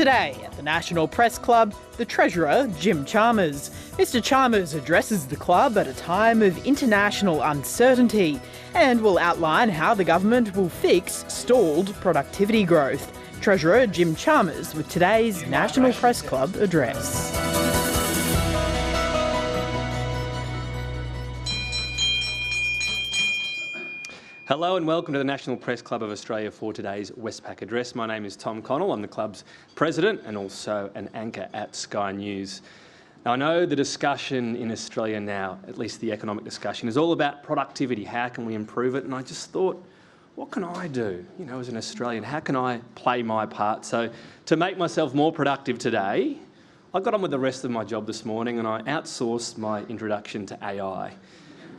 Today at the National Press Club, the Treasurer, Jim Chalmers. Mr Chalmers addresses the club at a time of international uncertainty and will outline how the government will fix stalled productivity growth. Treasurer Jim Chalmers with today's National Press Club address. Hello and welcome to the National Press Club of Australia for today's Westpac address. My name is Tom Connell. I'm the club's president and also an anchor at Sky News. Now, I know the discussion in Australia now, at least the economic discussion, is all about productivity. How can we improve it? And I just thought, what can I do, as an Australian? How can I play my part? So to make myself more productive today, I got on with the rest of my job this morning and I outsourced my introduction to AI.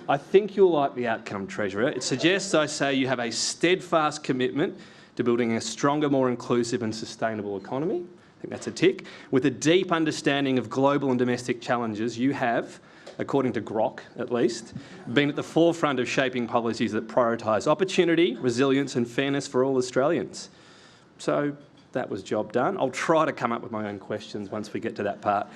I think you'll like the outcome, Treasurer. It suggests, I say, you have a steadfast commitment to building a stronger, more inclusive and sustainable economy. I think that's a tick. With a deep understanding of global and domestic challenges, you have, according to Grok at least, been at the forefront of shaping policies that prioritise opportunity, resilience and fairness for all Australians. So that was job done. I'll try to come up with my own questions once we get to that part.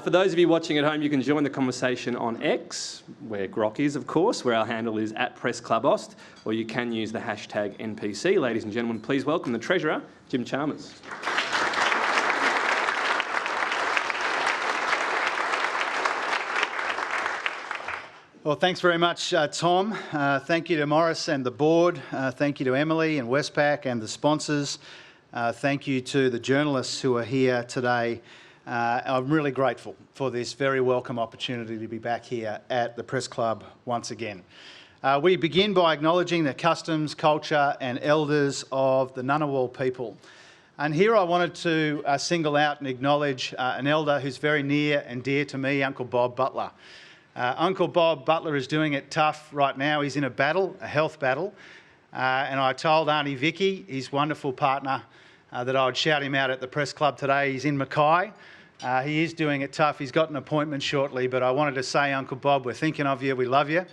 For those of you watching at home, you can join the conversation on X, where Grok is, of course, where our handle is @PressClubAust, or you can use the hashtag NPC. Ladies and gentlemen, please welcome the Treasurer, Jim Chalmers. Well, thanks very much, Tom. Thank you to Morris and the board. Thank you to Emily and Westpac and the sponsors. Thank you to the journalists who are here today. I'm really grateful for this very welcome opportunity to be back here at the Press Club once again. We begin by acknowledging the customs, culture and elders of the Ngunnawal people. And here I wanted to single out and acknowledge an elder who's very near and dear to me, Uncle Bob Butler. Uncle Bob Butler is doing it tough right now. He's in a battle, a health battle. And I told Auntie Vicky, his wonderful partner, that I would shout him out at the Press Club today. He's in Mackay. He is doing it tough. He's got an appointment shortly, but I wanted to say, Uncle Bob, we're thinking of you. We love you,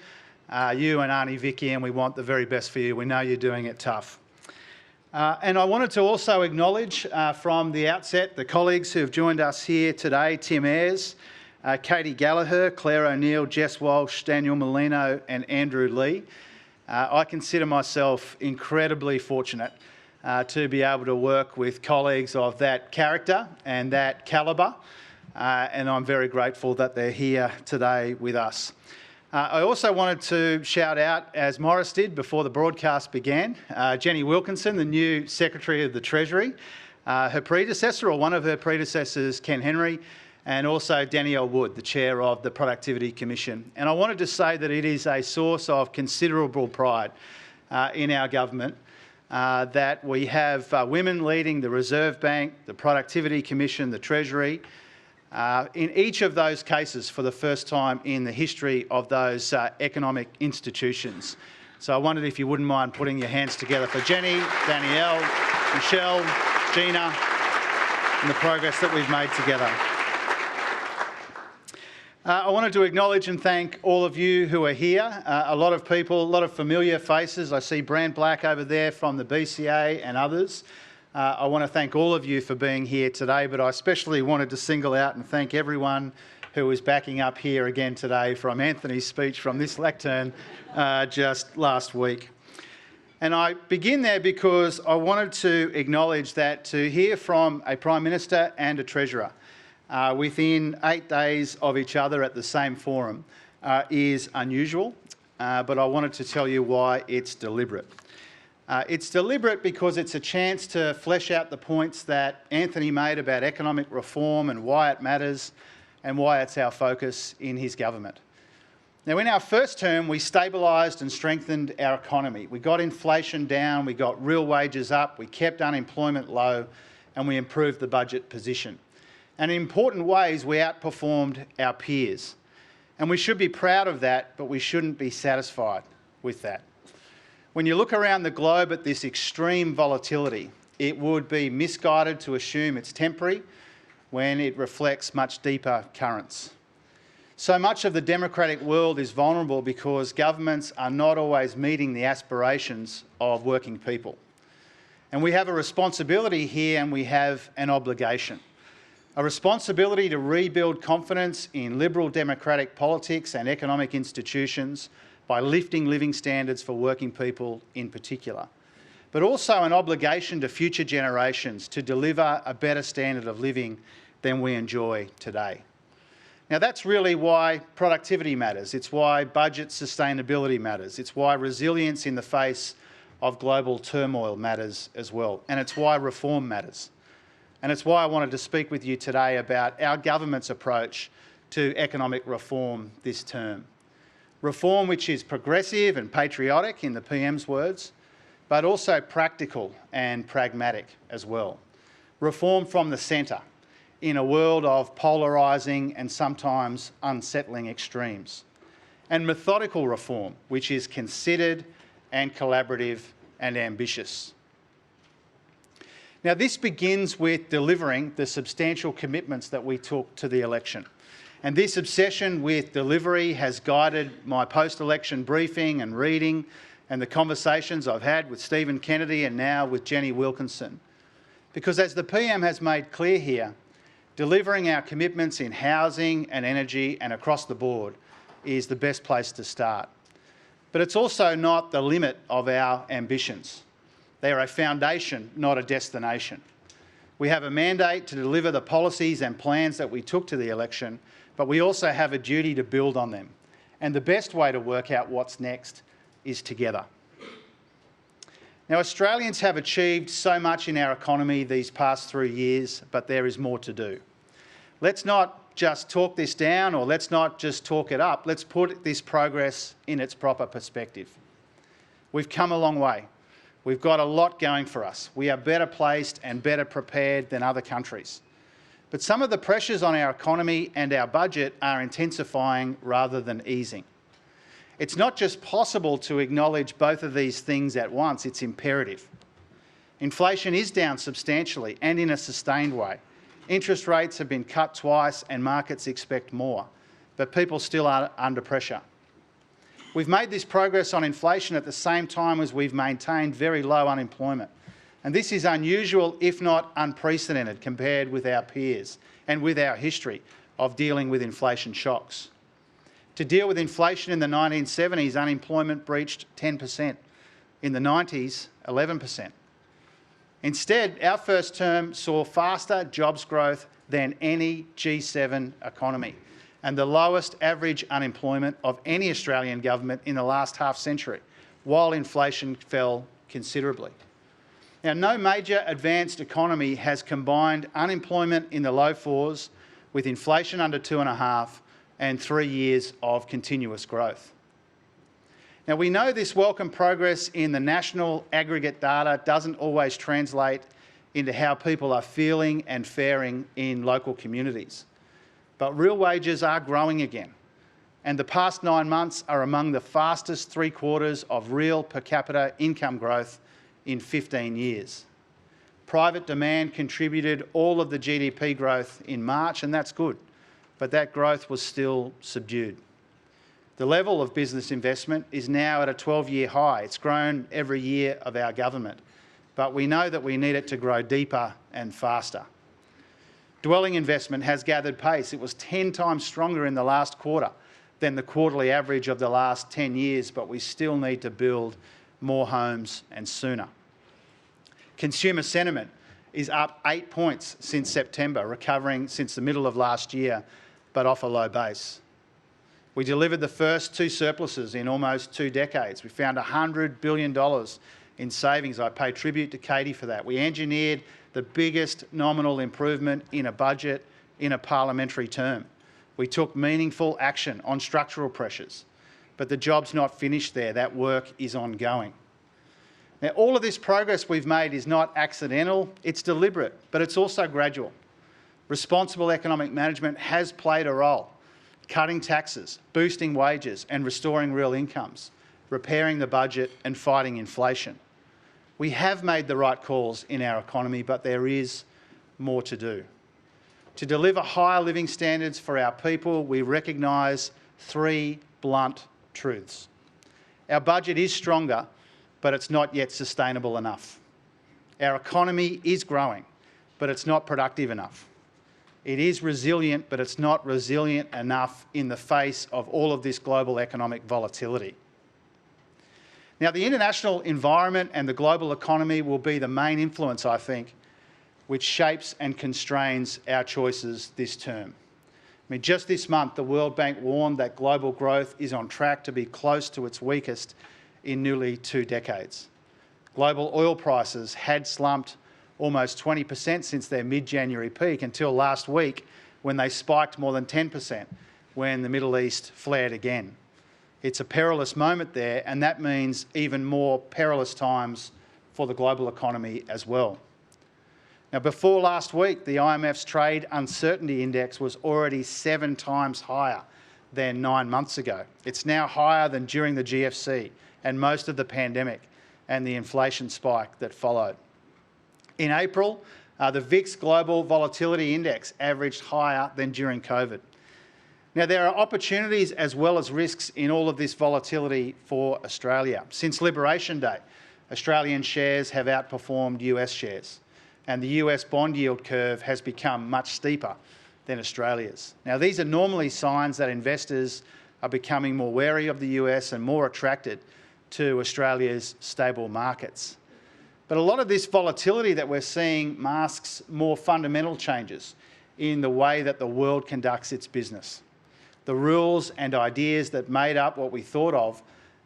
you and Auntie Vicky, and we want the very best for you. We know you're doing it tough. And I wanted to also acknowledge from the outset the colleagues who have joined us here today, Tim Ayres, Katie Gallagher, Claire O'Neill, Jess Walsh, Daniel Molino and Andrew Lee. I consider myself incredibly fortunate to be able to work with colleagues of that character and that calibre, and I'm very grateful that they're here today with us. I also wanted to shout out, as Morris did before the broadcast began, Jenny Wilkinson, the new Secretary of the Treasury, her predecessor, or one of her predecessors, Ken Henry, and also Danielle Wood, the Chair of the Productivity Commission. And I wanted to say that it is a source of considerable pride in our government that we have women leading the Reserve Bank, the Productivity Commission, the Treasury, in each of those cases for the first time in the history of those economic institutions. So I wondered if you wouldn't mind putting your hands together for Jenny, Danielle, Michelle, Gina, and the progress that we've made together. I wanted to acknowledge and thank all of you who are here. A lot of people, a lot of familiar faces. I see Brand Black over there from the BCA and others. I want to thank all of you for being here today, but I especially wanted to single out and thank everyone who is backing up here again today from Anthony's speech from this lectern just last week. And I begin there because I wanted to acknowledge that to hear from a Prime Minister and a Treasurer within 8 days of each other at the same forum is unusual, but I wanted to tell you why it's deliberate. It's deliberate because it's a chance to flesh out the points that Anthony made about economic reform and why it matters and why it's our focus in his government. Now, in our first term, we stabilised and strengthened our economy. We got inflation down, we got real wages up, we kept unemployment low, and we improved the budget position. And in important ways, we outperformed our peers. And we should be proud of that, but we shouldn't be satisfied with that. When you look around the globe at this extreme volatility, it would be misguided to assume it's temporary when it reflects much deeper currents. So much of the democratic world is vulnerable because governments are not always meeting the aspirations of working people. And we have a responsibility here and we have an obligation. A responsibility to rebuild confidence in liberal democratic politics and economic institutions by lifting living standards for working people in particular. But also an obligation to future generations to deliver a better standard of living than we enjoy today. Now that's really why productivity matters. It's why budget sustainability matters. It's why resilience in the face of global turmoil matters as well. And it's why reform matters. And it's why I wanted to speak with you today about our government's approach to economic reform this term. Reform which is progressive and patriotic, in the PM's words, but also practical and pragmatic as well. Reform from the centre, in a world of polarising and sometimes unsettling extremes. And methodical reform, which is considered and collaborative and ambitious. Now, this begins with delivering the substantial commitments that we took to the election. And this obsession with delivery has guided my post-election briefing and reading and the conversations I've had with Stephen Kennedy and now with Jenny Wilkinson. Because as the PM has made clear here, delivering our commitments in housing and energy and across the board is the best place to start. But it's also not the limit of our ambitions. They are a foundation, not a destination. We have a mandate to deliver the policies and plans that we took to the election, but we also have a duty to build on them. And the best way to work out what's next is together. Now, Australians have achieved so much in our economy these past 3 years, but there is more to do. Let's not just talk this down, or let's not just talk it up. Let's put this progress in its proper perspective. We've come a long way. We've got a lot going for us. We are better placed and better prepared than other countries. But some of the pressures on our economy and our budget are intensifying rather than easing. It's not just possible to acknowledge both of these things at once, it's imperative. Inflation is down substantially and in a sustained way. Interest rates have been cut twice and markets expect more, but people still are under pressure. We've made this progress on inflation at the same time as we've maintained very low unemployment. And this is unusual, if not unprecedented, compared with our peers and with our history of dealing with inflation shocks. To deal with inflation in the 1970s, unemployment breached 10%. In the 90s, 11%. Instead, our first term saw faster jobs growth than any G7 economy and the lowest average unemployment of any Australian government in the last half century, while inflation fell considerably. Now, no major advanced economy has combined unemployment in the low fours with inflation under 2.5 and 3 years of continuous growth. Now, we know this welcome progress in the national aggregate data doesn't always translate into how people are feeling and faring in local communities. But real wages are growing again, and the past 9 months are among the fastest 3 quarters of real per capita income growth in 15 years. Private demand contributed all of the GDP growth in March, and that's good, but that growth was still subdued. The level of business investment is now at a 12-year high. It's grown every year of our government, but we know that we need it to grow deeper and faster. Dwelling investment has gathered pace. It was 10 times stronger in the last quarter than the quarterly average of the last 10 years, but we still need to build more homes and sooner. Consumer sentiment is up 8 points since September, recovering since the middle of last year, but off a low base. We delivered the first 2 surpluses in almost 2 decades. We found $100 billion in savings. I pay tribute to Katie for that. We engineered the biggest nominal improvement in a budget in a parliamentary term. We took meaningful action on structural pressures, but the job's not finished there. That work is ongoing. Now, all of this progress we've made is not accidental, it's deliberate, but it's also gradual. Responsible economic management has played a role, cutting taxes, boosting wages and restoring real incomes, repairing the budget and fighting inflation. We have made the right calls in our economy, but there is more to do. To deliver higher living standards for our people, we recognise 3 blunt truths. Our budget is stronger, but it's not yet sustainable enough. Our economy is growing, but it's not productive enough. It is resilient, but it's not resilient enough in the face of all of this global economic volatility. Now, the international environment and the global economy will be the main influence, I think, which shapes and constrains our choices this term. I mean, just this month, the World Bank warned that global growth is on track to be close to its weakest in nearly 2 decades. Global oil prices had slumped almost 20% since their mid-January peak until last week, when they spiked more than 10% when the Middle East flared again. It's a perilous moment there, and that means even more perilous times for the global economy as well. Now, before last week, the IMF's Trade Uncertainty Index was already 7 times higher than 9 months ago. It's now higher than during the GFC and most of the pandemic and the inflation spike that followed. In April, the VIX Global Volatility Index averaged higher than during COVID. Now, there are opportunities as well as risks in all of this volatility for Australia. Since Liberation Day, Australian shares have outperformed US shares, and the US bond yield curve has become much steeper than Australia's. Now, these are normally signs that investors are becoming more wary of the US and more attracted to Australia's stable markets. But a lot of this volatility that we're seeing masks more fundamental changes in the way that the world conducts its business. The rules and ideas that made up what we thought of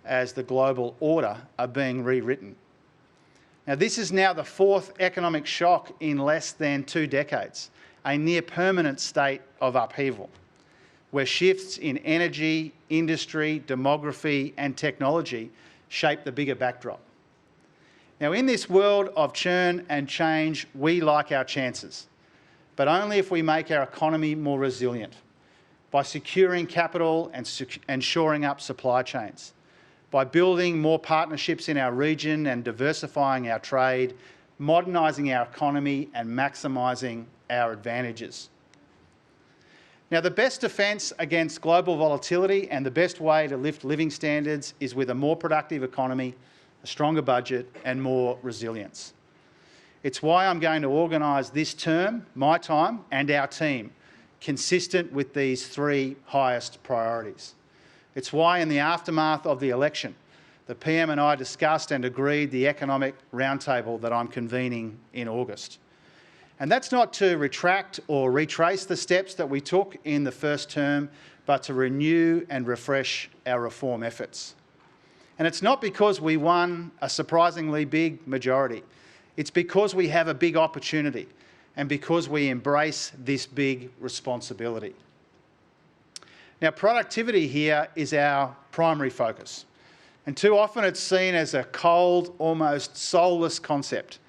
as the global order are being rewritten. Now, this is now the 4th economic shock in less than 2 decades, a near permanent state of upheaval, where shifts in energy, industry, demography and technology shape the bigger backdrop. Now, in this world of churn and change, we like our chances, but only if we make our economy more resilient, by securing capital and shoring up supply chains, by building more partnerships in our region and diversifying our trade, modernising our economy and maximising our advantages. Now, the best defence against global volatility and the best way to lift living standards is with a more productive economy, a stronger budget and more resilience. It's why I'm going to organise this term, my time and our team, consistent with these 3 highest priorities. It's why in the aftermath of the election, the PM and I discussed and agreed the economic roundtable that I'm convening in August. And that's not to retract or retrace the steps that we took in the first term, but to renew and refresh our reform efforts. And it's not because we won a surprisingly big majority. It's because we have a big opportunity and because we embrace this big responsibility. Now, productivity here is our primary focus, and too often it's seen as a cold, almost soulless concept,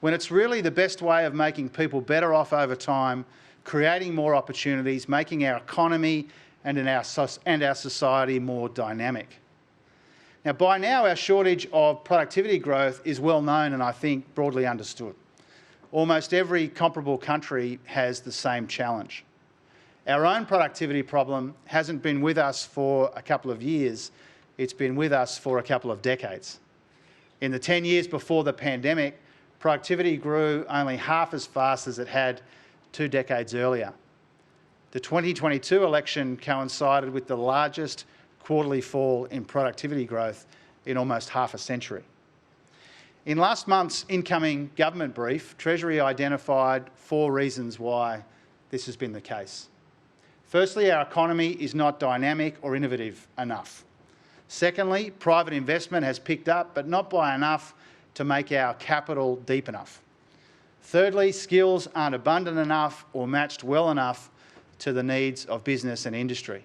when it's really the best way of making people better off over time, creating more opportunities, making our economy and our society more dynamic. Now, by now, our shortage of productivity growth is well known and I think broadly understood. Almost every comparable country has the same challenge. Our own productivity problem hasn't been with us for a couple of years, it's been with us for a couple of decades. In the 10 years before the pandemic, productivity grew only half as fast as it had 2 decades earlier. The 2022 election coincided with the largest quarterly fall in productivity growth in almost half a century. In last month's incoming government brief, Treasury identified 4 reasons why this has been the case. Firstly, our economy is not dynamic or innovative enough. Secondly, private investment has picked up, but not by enough to make our capital deep enough. Thirdly, skills aren't abundant enough or matched well enough to the needs of business and industry.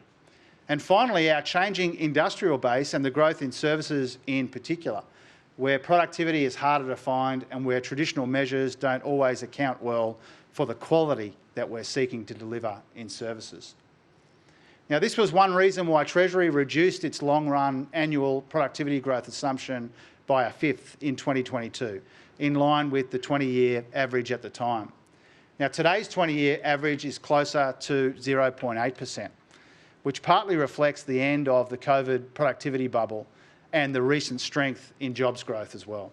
And finally, our changing industrial base and the growth in services in particular, where productivity is harder to find and where traditional measures don't always account well for the quality that we're seeking to deliver in services. Now, this was one reason why Treasury reduced its long-run annual productivity growth assumption by 1/5 in 2022, in line with the 20-year average at the time. Now, today's 20-year average is closer to 0.8%, which partly reflects the end of the COVID productivity bubble and the recent strength in jobs growth as well.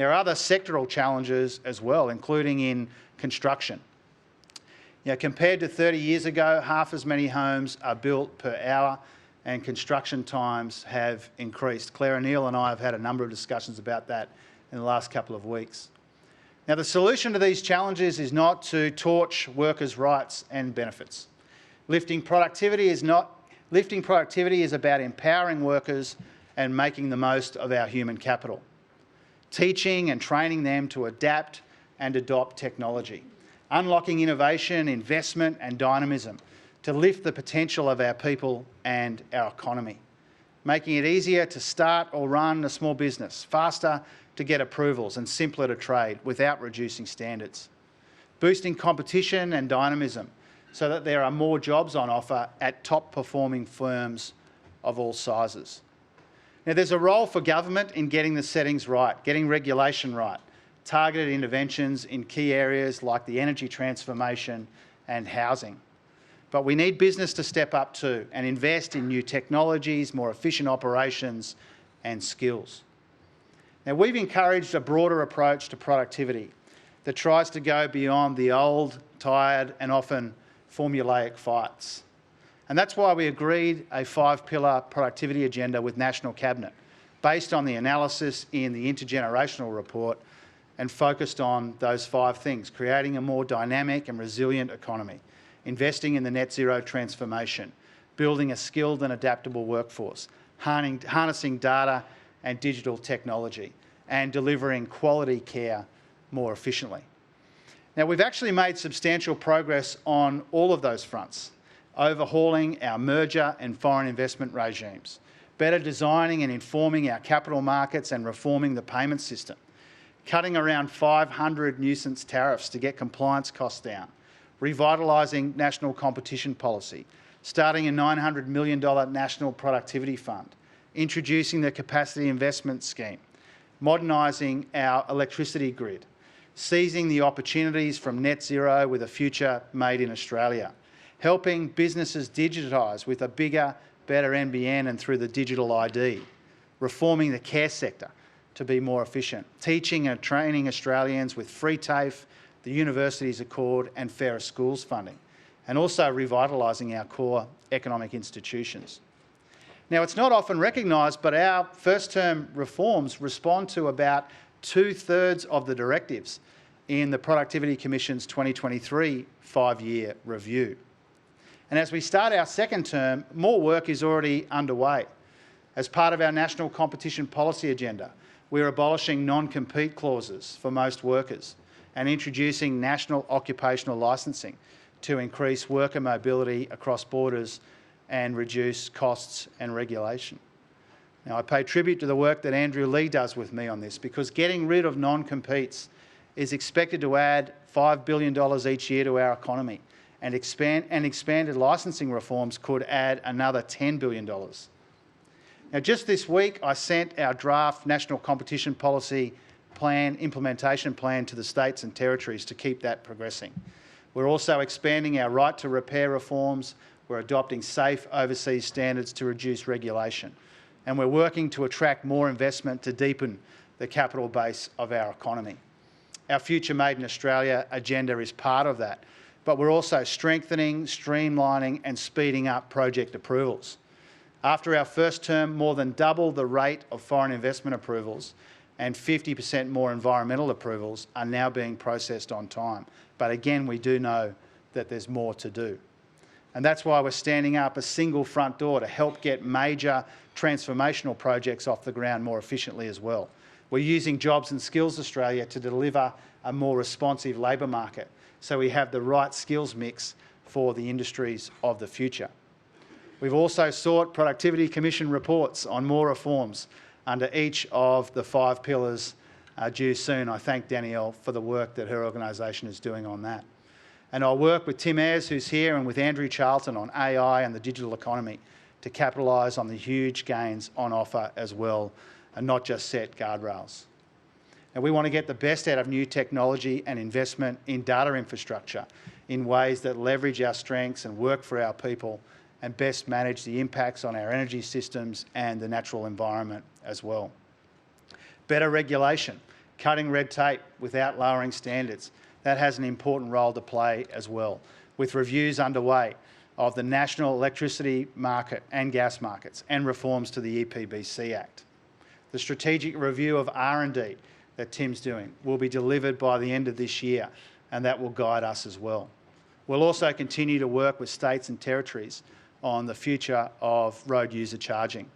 There are other sectoral challenges as well, including in construction. Compared to 30 years ago, half as many homes are built per hour and construction times have increased. Claire O'Neill and I have had a number of discussions about that in the last couple of weeks. Now, the solution to these challenges is not to torch workers' rights and benefits. Lifting productivity is about empowering workers and making the most of our human capital, teaching and training them to adapt and adopt technology, unlocking innovation, investment and dynamism to lift the potential of our people and our economy, making it easier to start or run a small business, faster to get approvals and simpler to trade without reducing standards, boosting competition and dynamism so that there are more jobs on offer at top performing firms of all sizes. Now, there's a role for government in getting the settings right, getting regulation right, targeted interventions in key areas like the energy transformation and housing. But we need business to step up too and invest in new technologies, more efficient operations and skills. Now, we've encouraged a broader approach to productivity that tries to go beyond the old, tired and often formulaic fights. And that's why we agreed a 5-pillar productivity agenda with National Cabinet, based on the analysis in the intergenerational report and focused on those 5 things: creating a more dynamic and resilient economy, investing in the net zero transformation, building a skilled and adaptable workforce, harnessing data and digital technology, and delivering quality care more efficiently. Now, we've actually made substantial progress on all of those fronts, overhauling our merger and foreign investment regimes, better designing and informing our capital markets and reforming the payment system, cutting around 500 nuisance tariffs to get compliance costs down, revitalising national competition policy, starting a $900 million national productivity fund, introducing the capacity investment scheme, modernising our electricity grid, seizing the opportunities from net zero with a future made in Australia, helping businesses digitise with a bigger, better NBN and through the digital ID, reforming the care sector to be more efficient, teaching and training Australians with free TAFE, the Universities Accord and Fairer Schools funding, and also revitalising our core economic institutions. Now, it's not often recognised, but our first-term reforms respond to about 2/3 of the directives in the Productivity Commission's 2023 5-year review. And as we start our second term, more work is already underway. As part of our national competition policy agenda, we're abolishing non-compete clauses for most workers and introducing national occupational licensing to increase worker mobility across borders and reduce costs and regulation. Now, I pay tribute to the work that Andrew Lee does with me on this, because getting rid of non-competes is expected to add $5 billion each year to our economy, and expanded licensing reforms could add another $10 billion. Now, just this week, I sent our draft National Competition Policy Plan, implementation plan to the states and territories to keep that progressing. We're also expanding our right to repair reforms. We're adopting safe overseas standards to reduce regulation. And we're working to attract more investment to deepen the capital base of our economy. Our Future Made in Australia agenda is part of that, but we're also strengthening, streamlining and speeding up project approvals. After our first term, more than double the rate of foreign investment approvals and 50% more environmental approvals are now being processed on time. But again, we do know that there's more to do. And that's why we're standing up a single front door to help get major transformational projects off the ground more efficiently as well. We're using Jobs and Skills Australia to deliver a more responsive labour market, so we have the right skills mix for the industries of the future. We've also sought Productivity Commission reports on more reforms under each of the 5 pillars due soon. I thank Danielle for the work that her organisation is doing on that. And I'll work with Tim Ayres, who's here, and with Andrew Charlton on AI and the digital economy to capitalise on the huge gains on offer as well, and not just set guardrails. And we want to get the best out of new technology and investment in data infrastructure in ways that leverage our strengths and work for our people and best manage the impacts on our energy systems and the natural environment as well. Better regulation, cutting red tape without lowering standards. That has an important role to play as well, with reviews underway of the national electricity market and gas markets and reforms to the EPBC Act. The strategic review of R&D that Tim's doing will be delivered by the end of this year, and that will guide us as well. We'll also continue to work with states and territories on the future of road user charging.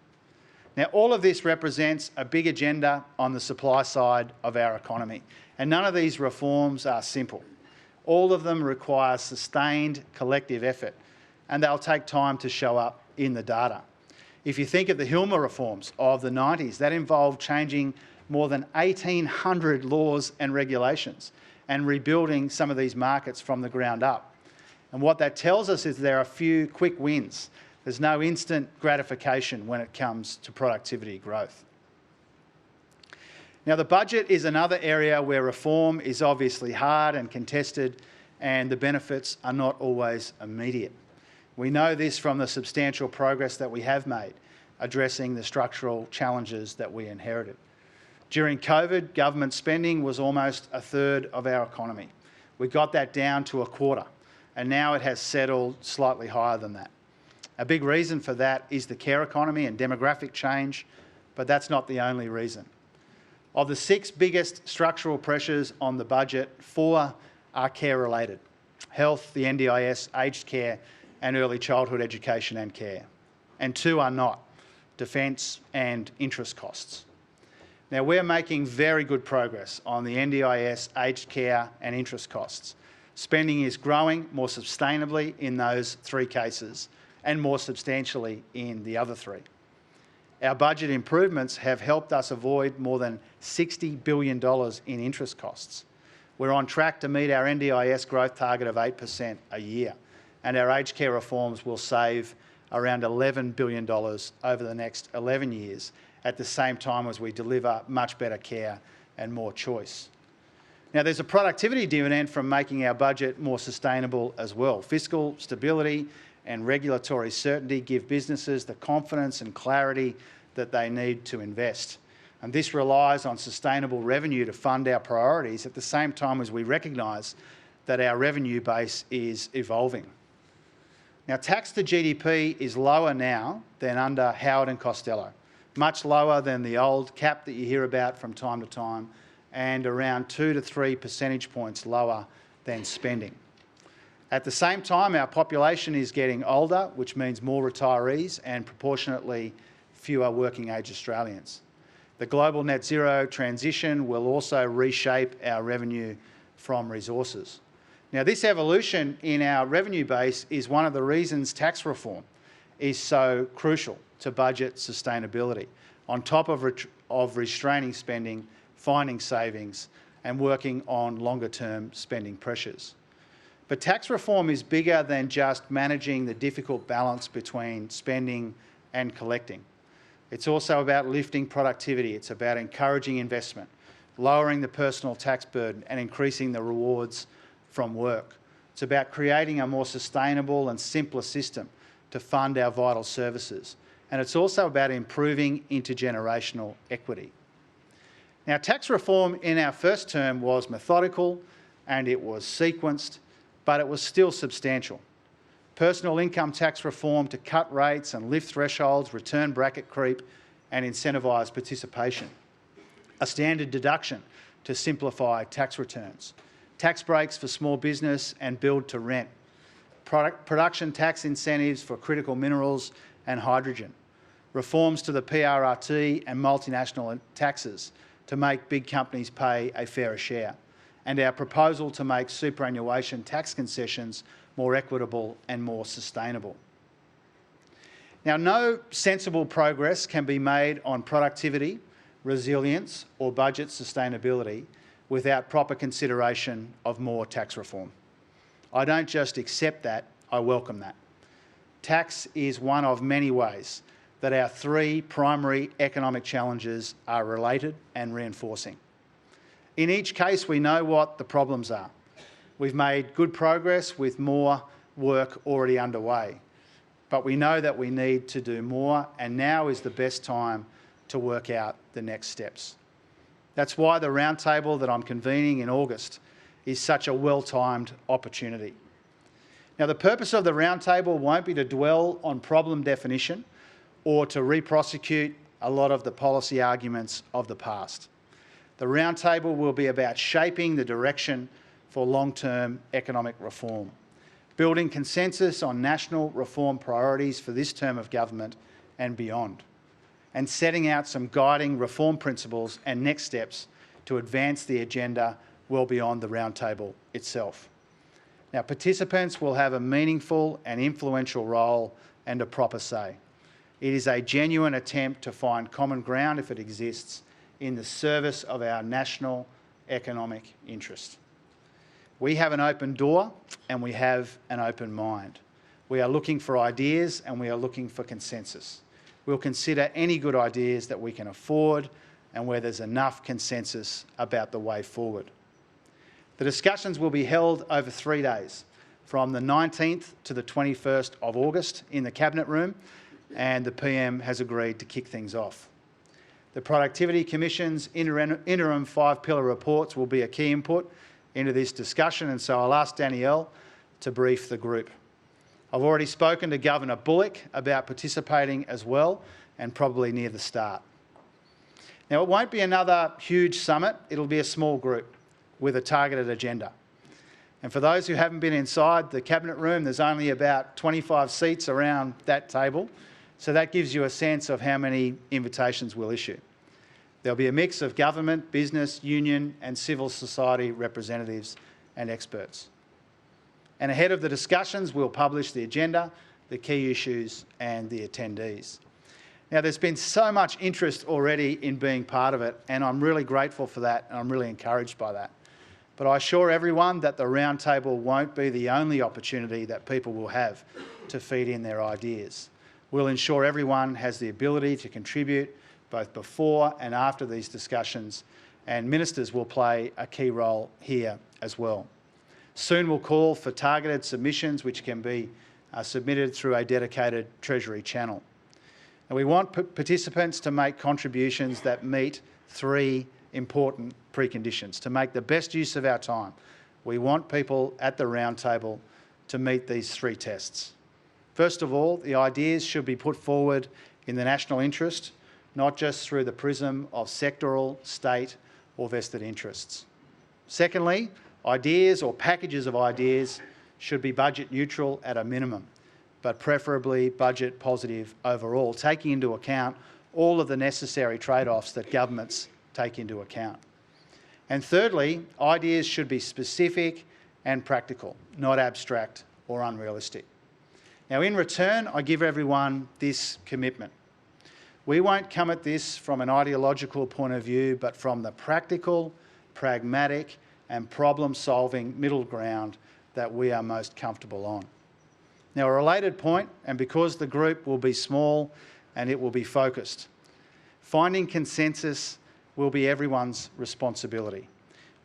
Now, all of this represents a big agenda on the supply side of our economy, and none of these reforms are simple. All of them require sustained collective effort, and they'll take time to show up in the data. If you think of the Hilmer reforms of the 90s, that involved changing more than 1,800 laws and regulations and rebuilding some of these markets from the ground up. And what that tells us is there are a few quick wins. There's no instant gratification when it comes to productivity growth. Now, the budget is another area where reform is obviously hard and contested, and the benefits are not always immediate. We know this from the substantial progress that we have made addressing the structural challenges that we inherited. During COVID, government spending was almost a third of our economy. We got that down to a quarter, and now it has settled slightly higher than that. A big reason for that is the care economy and demographic change, but that's not the only reason. Of the 6 biggest structural pressures on the budget, 4 are care-related: health, the NDIS, aged care, and early childhood education and care. And 2 are not: defence and interest costs. Now, we're making very good progress on the NDIS, aged care and interest costs. Spending is growing more sustainably in those 3 cases and more substantially in the other 3. Our budget improvements have helped us avoid more than $60 billion in interest costs. We're on track to meet our NDIS growth target of 8% a year, and our aged care reforms will save around $11 billion over the next 11 years, at the same time as we deliver much better care and more choice. Now, there's a productivity dividend from making our budget more sustainable as well. Fiscal stability and regulatory certainty give businesses the confidence and clarity that they need to invest. And this relies on sustainable revenue to fund our priorities at the same time as we recognise that our revenue base is evolving. Now, tax to GDP is lower now than under Howard and Costello, much lower than the old cap that you hear about from time to time, and around 2 to 3 percentage points lower than spending. At the same time, our population is getting older, which means more retirees and proportionately fewer working-age Australians. The global net zero transition will also reshape our revenue from resources. Now, this evolution in our revenue base is one of the reasons tax reform is so crucial to budget sustainability, on top of restraining spending, finding savings and working on longer-term spending pressures. But tax reform is bigger than just managing the difficult balance between spending and collecting. It's also about lifting productivity. It's about encouraging investment, lowering the personal tax burden and increasing the rewards from work. It's about creating a more sustainable and simpler system to fund our vital services. And it's also about improving intergenerational equity. Now, tax reform in our first term was methodical and it was sequenced, but it was still substantial. Personal income tax reform to cut rates and lift thresholds, return bracket creep and incentivise participation. A standard deduction to simplify tax returns. Tax breaks for small business and build to rent. Production tax incentives for critical minerals and hydrogen. Reforms to the PRRT and multinational taxes to make big companies pay a fairer share. And our proposal to make superannuation tax concessions more equitable and more sustainable. Now, no sensible progress can be made on productivity, resilience or budget sustainability without proper consideration of more tax reform. I don't just accept that, I welcome that. Tax is one of many ways that our 3 primary economic challenges are related and reinforcing. In each case, we know what the problems are. We've made good progress with more work already underway, but we know that we need to do more, and now is the best time to work out the next steps. That's why the roundtable that I'm convening in August is such a well-timed opportunity. Now, the purpose of the roundtable won't be to dwell on problem definition or to re-prosecute a lot of the policy arguments of the past. The roundtable will be about shaping the direction for long-term economic reform, building consensus on national reform priorities for this term of government and beyond, and setting out some guiding reform principles and next steps to advance the agenda well beyond the roundtable itself. Now, participants will have a meaningful and influential role and a proper say. It is a genuine attempt to find common ground, if it exists, in the service of our national economic interest. We have an open door and we have an open mind. We are looking for ideas and we are looking for consensus. We'll consider any good ideas that we can afford and where there's enough consensus about the way forward. The discussions will be held over 3 days, from the 19th to the 21st of August in the Cabinet Room, and the PM has agreed to kick things off. The Productivity Commission's interim 5-pillar reports will be a key input into this discussion, and so I'll ask Danielle to brief the group. I've already spoken to Governor Bullock about participating as well, and probably near the start. Now, it won't be another huge summit, it'll be a small group with a targeted agenda. And for those who haven't been inside the Cabinet Room, there's only about 25 seats around that table, so that gives you a sense of how many invitations we'll issue. There'll be a mix of government, business, union and civil society representatives and experts. And ahead of the discussions, we'll publish the agenda, the key issues and the attendees. Now, there's been so much interest already in being part of it, and I'm really grateful for that and I'm really encouraged by that. But I assure everyone that the roundtable won't be the only opportunity that people will have to feed in their ideas. We'll ensure everyone has the ability to contribute both before and after these discussions, and ministers will play a key role here as well. Soon we'll call for targeted submissions which can be submitted through a dedicated Treasury channel. And we want participants to make contributions that meet 3 important preconditions to make the best use of our time. We want people at the roundtable to meet these 3 tests. First of all, the ideas should be put forward in the national interest, not just through the prism of sectoral, state or vested interests. Secondly, ideas or packages of ideas should be budget neutral at a minimum, but preferably budget positive overall, taking into account all of the necessary trade-offs that governments take into account. And thirdly, ideas should be specific and practical, not abstract or unrealistic. Now, in return, I give everyone this commitment. We won't come at this from an ideological point of view, but from the practical, pragmatic and problem-solving middle ground that we are most comfortable on. Now, a related point, and because the group will be small and it will be focused, finding consensus will be everyone's responsibility.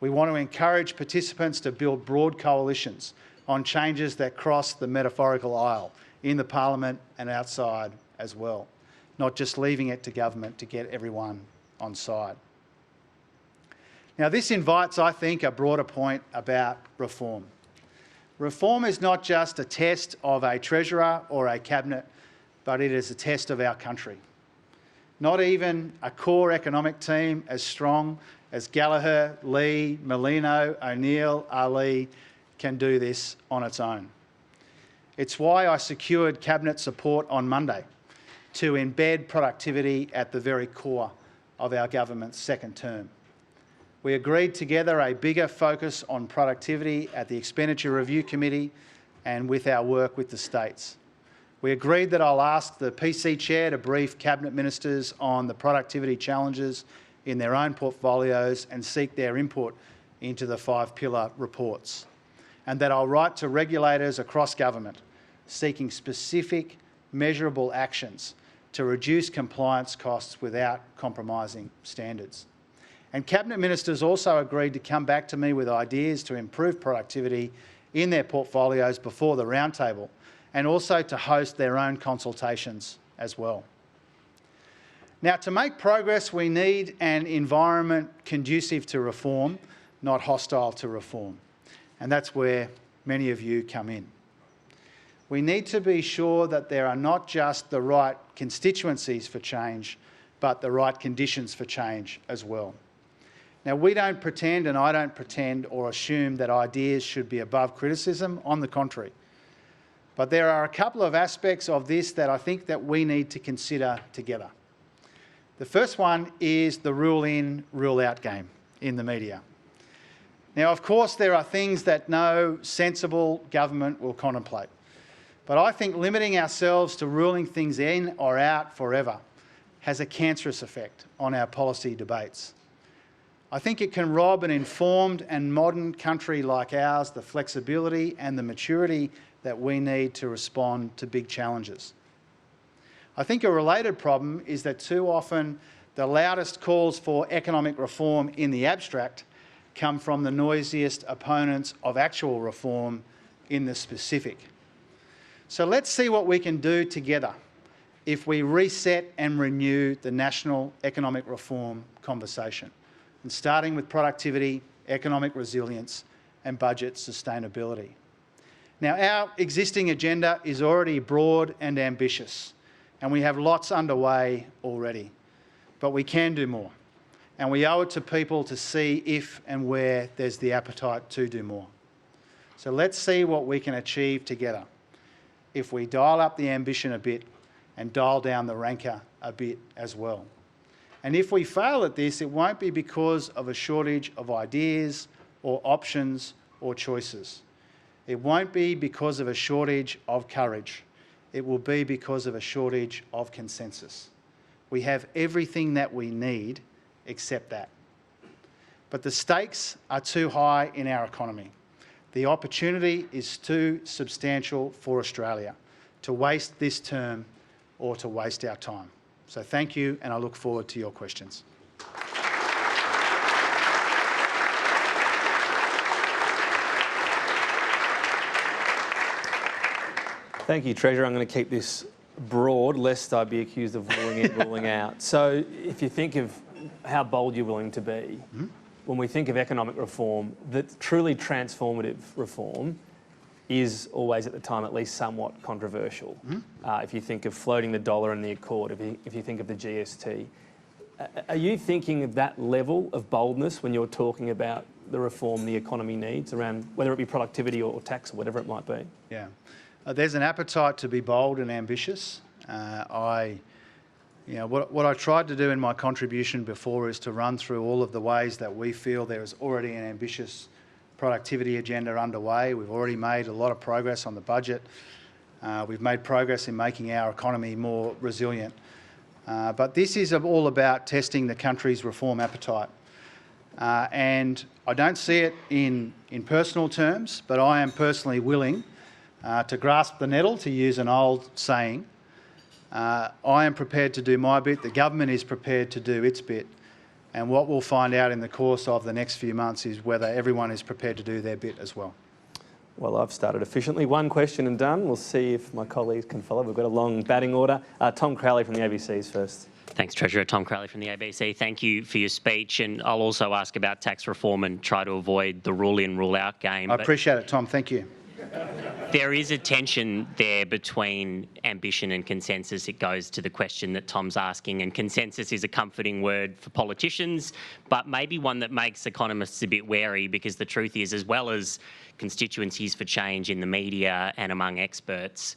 We want to encourage participants to build broad coalitions on changes that cross the metaphorical aisle in the Parliament and outside as well, not just leaving it to government to get everyone on side. Now, this invites, I think, a broader point about reform. Reform is not just a test of a Treasurer or a Cabinet, but it is a test of our country. Not even a core economic team as strong as Gallagher, Lee, Merlino, O'Neill, Ali can do this on its own. It's why I secured Cabinet support on Monday to embed productivity at the very core of our government's second term. We agreed together a bigger focus on productivity at the Expenditure Review Committee and with our work with the states. We agreed that I'll ask the PC Chair to brief Cabinet Ministers on the productivity challenges in their own portfolios and seek their input into the 5-pillar reports, and that I'll write to regulators across government seeking specific, measurable actions to reduce compliance costs without compromising standards. And Cabinet Ministers also agreed to come back to me with ideas to improve productivity in their portfolios before the roundtable, and also to host their own consultations as well. Now, to make progress, we need an environment conducive to reform, not hostile to reform. And that's where many of you come in. We need to be sure that there are not just the right constituencies for change, but the right conditions for change as well. Now, we don't pretend, and I don't pretend or assume that ideas should be above criticism. On the contrary. But there are a couple of aspects of this that I think that we need to consider together. The first one is the rule in, rule out game in the media. Now, of course, there are things that no sensible government will contemplate. But I think limiting ourselves to ruling things in or out forever has a cancerous effect on our policy debates. I think it can rob an informed and modern country like ours the flexibility and the maturity that we need to respond to big challenges. I think a related problem is that too often the loudest calls for economic reform in the abstract come from the noisiest opponents of actual reform in the specific. So let's see what we can do together if we reset and renew the national economic reform conversation, and starting with productivity, economic resilience and budget sustainability. Now, our existing agenda is already broad and ambitious, and we have lots underway already. But we can do more, and we owe it to people to see if and where there's the appetite to do more. So let's see what we can achieve together if we dial up the ambition a bit and dial down the rancour a bit as well. And if we fail at this, it won't be because of a shortage of ideas or options or choices. It won't be because of a shortage of courage. It will be because of a shortage of consensus. We have everything that we need except that. But the stakes are too high in our economy. The opportunity is too substantial for Australia to waste this term or to waste our time. So thank you, and I look forward to your questions. Thank you, Treasurer. I'm going to keep this broad, lest I be accused of ruling in, ruling out. So if you think of how bold you're willing to be, when we think of economic reform, that truly transformative reform is always at the time at least somewhat controversial. If you think of floating the dollar in the Accord, if you think of the GST, are you thinking of that level of boldness when you're talking about the reform the economy needs around whether it be productivity or tax or whatever it might be? Yeah. There's an appetite to be bold and ambitious. What I tried to do in my contribution before is to run through all of the ways that we feel there is already an ambitious productivity agenda underway. We've already made a lot of progress on the budget. We've made progress in making our economy more resilient. But this is all about testing the country's reform appetite. And I don't see it in personal terms, but I am personally willing to grasp the nettle, to use an old saying. I am prepared to do my bit. The government is prepared to do its bit. And what we'll find out in the course of the next few months is whether everyone is prepared to do their bit as well. Well, I've started efficiently. One question and done. We'll see if my colleagues can follow. We've got a long batting order. Tom Crowley from the ABC is first. Thanks, Treasurer. Tom Crowley from the ABC. Thank you for your speech. And I'll also ask about tax reform and try to avoid the rule-in, rule-out game. I appreciate it, Tom. Thank you. There is a tension there between ambition and consensus. It goes to the question that Tom's asking, and consensus is a comforting word for politicians, but maybe one that makes economists a bit wary, because the truth is, as well as constituencies for change in the media and among experts,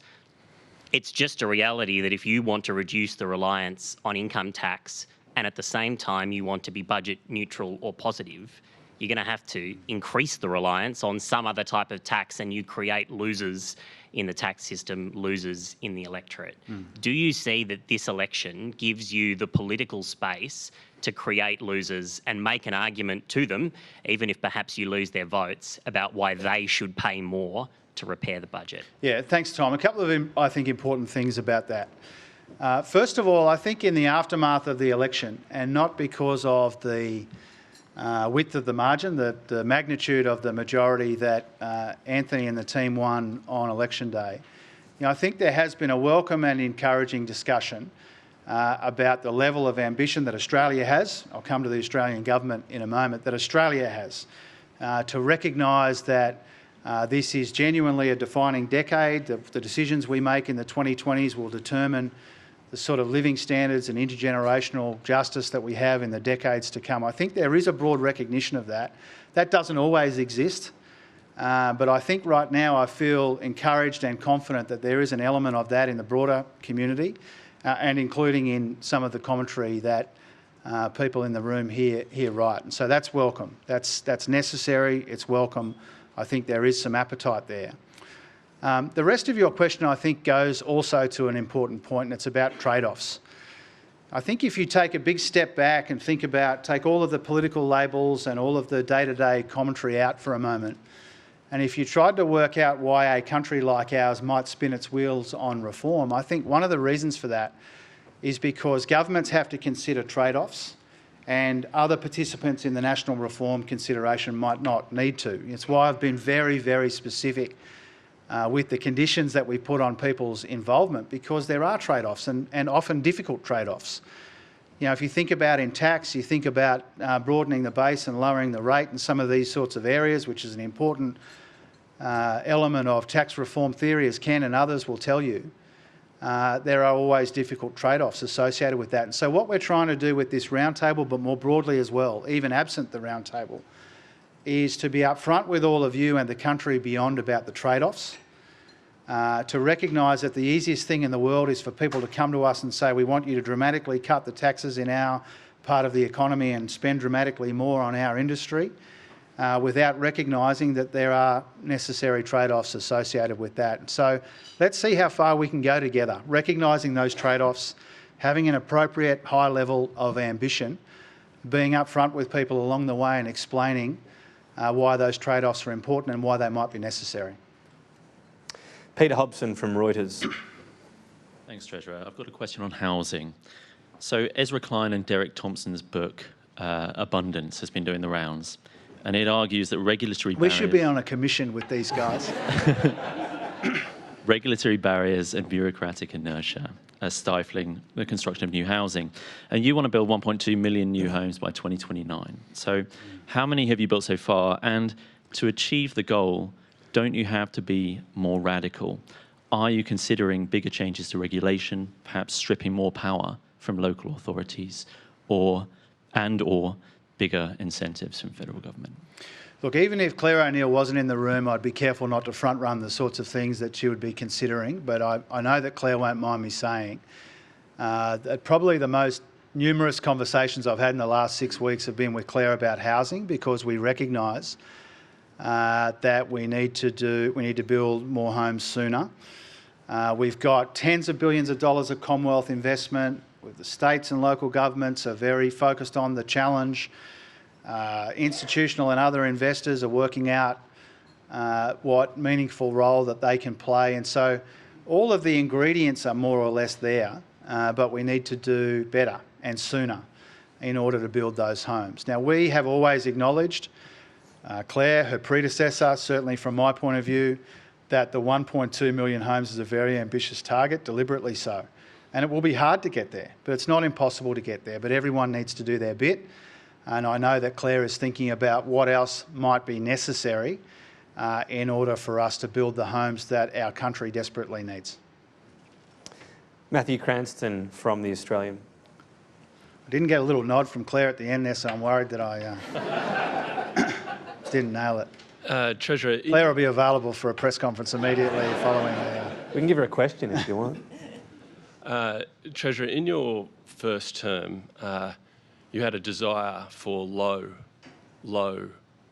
it's just a reality that if you want to reduce the reliance on income tax and at the same time you want to be budget neutral or positive, you're going to have to increase the reliance on some other type of tax, and you create losers in the tax system, losers in the electorate. Do you see that this election gives you the political space to create losers and make an argument to them, even if perhaps you lose their votes, about why they should pay more to repair the budget? Yeah, thanks, Tom. A couple of, I think, important things about that. First of all, I think in the aftermath of the election, and not because of the width of the margin, the magnitude of the majority that Anthony and the team won on election day, I think there has been a welcome and encouraging discussion about the level of ambition that Australia has. I'll come to the Australian government in a moment, that Australia has, to recognise that this is genuinely a defining decade. The decisions we make in the 2020s will determine the sort of living standards and intergenerational justice that we have in the decades to come. I think there is a broad recognition of that. That doesn't always exist, but I think right now I feel encouraged and confident that there is an element of that in the broader community, and including in some of the commentary that people in the room here write. And so that's welcome. That's necessary. It's welcome. I think there is some appetite there. The rest of your question, I think, goes also to an important point, and it's about trade-offs. I think if you take a big step back and take all of the political labels and all of the day-to-day commentary out for a moment, and if you tried to work out why a country like ours might spin its wheels on reform, I think one of the reasons for that is because governments have to consider trade-offs, and other participants in the national reform consideration might not need to. It's why I've been very, very specific with the conditions that we put on people's involvement, because there are trade-offs and often difficult trade-offs. You know, if you think about in tax, you think about broadening the base and lowering the rate in some of these sorts of areas, which is an important element of tax reform theory, as Ken and others will tell you. There are always difficult trade-offs associated with that. And so what we're trying to do with this roundtable, but more broadly as well, even absent the roundtable, is to be upfront with all of you and the country beyond about the trade-offs, to recognise that the easiest thing in the world is for people to come to us and say, we want you to dramatically cut the taxes in our part of the economy and spend dramatically more on our industry, without recognising that there are necessary trade-offs associated with that. So let's see how far we can go together, recognising those trade-offs, having an appropriate high level of ambition, being upfront with people along the way and explaining why those trade-offs are important and why they might be necessary. Peter Hobson from Reuters. Thanks, Treasurer. I've got a question on housing. So Ezra Klein and Derek Thompson's book, Abundance, has been doing the rounds, and it argues that regulatory barriers... We should be on a commission with these guys. Regulatory barriers and bureaucratic inertia are stifling the construction of new housing. And you want to build 1.2 million new homes by 2029. So how many have you built so far? And to achieve the goal, don't you have to be more radical? Are you considering bigger changes to regulation, perhaps stripping more power from local authorities, or bigger incentives from federal government? Look, even if Claire O'Neill wasn't in the room, I'd be careful not to front-run the sorts of things that she would be considering, but I know that Claire won't mind me saying that probably the most numerous conversations I've had in the last 6 weeks have been with Claire about housing, because we recognise that we need to build more homes sooner. We've got tens of billions of dollars of Commonwealth investment. The states and local governments are very focused on the challenge. Institutional and other investors are working out what meaningful role that they can play. And so all of the ingredients are more or less there, but we need to do better and sooner in order to build those homes. Now, we have always acknowledged, Claire, her predecessor, certainly from my point of view, that the 1.2 million homes is a very ambitious target, deliberately so. And it will be hard to get there, but it's not impossible to get there. But everyone needs to do their bit. And I know that Claire is thinking about what else might be necessary in order for us to build the homes that our country desperately needs. Matthew Cranston from The Australian. I didn't get a little nod from Claire at the end there, so I'm worried that I didn't nail it. Treasurer... Claire will be available for a press conference immediately following the... We can give her a question if you want. Treasurer, in your first term, you had a desire for low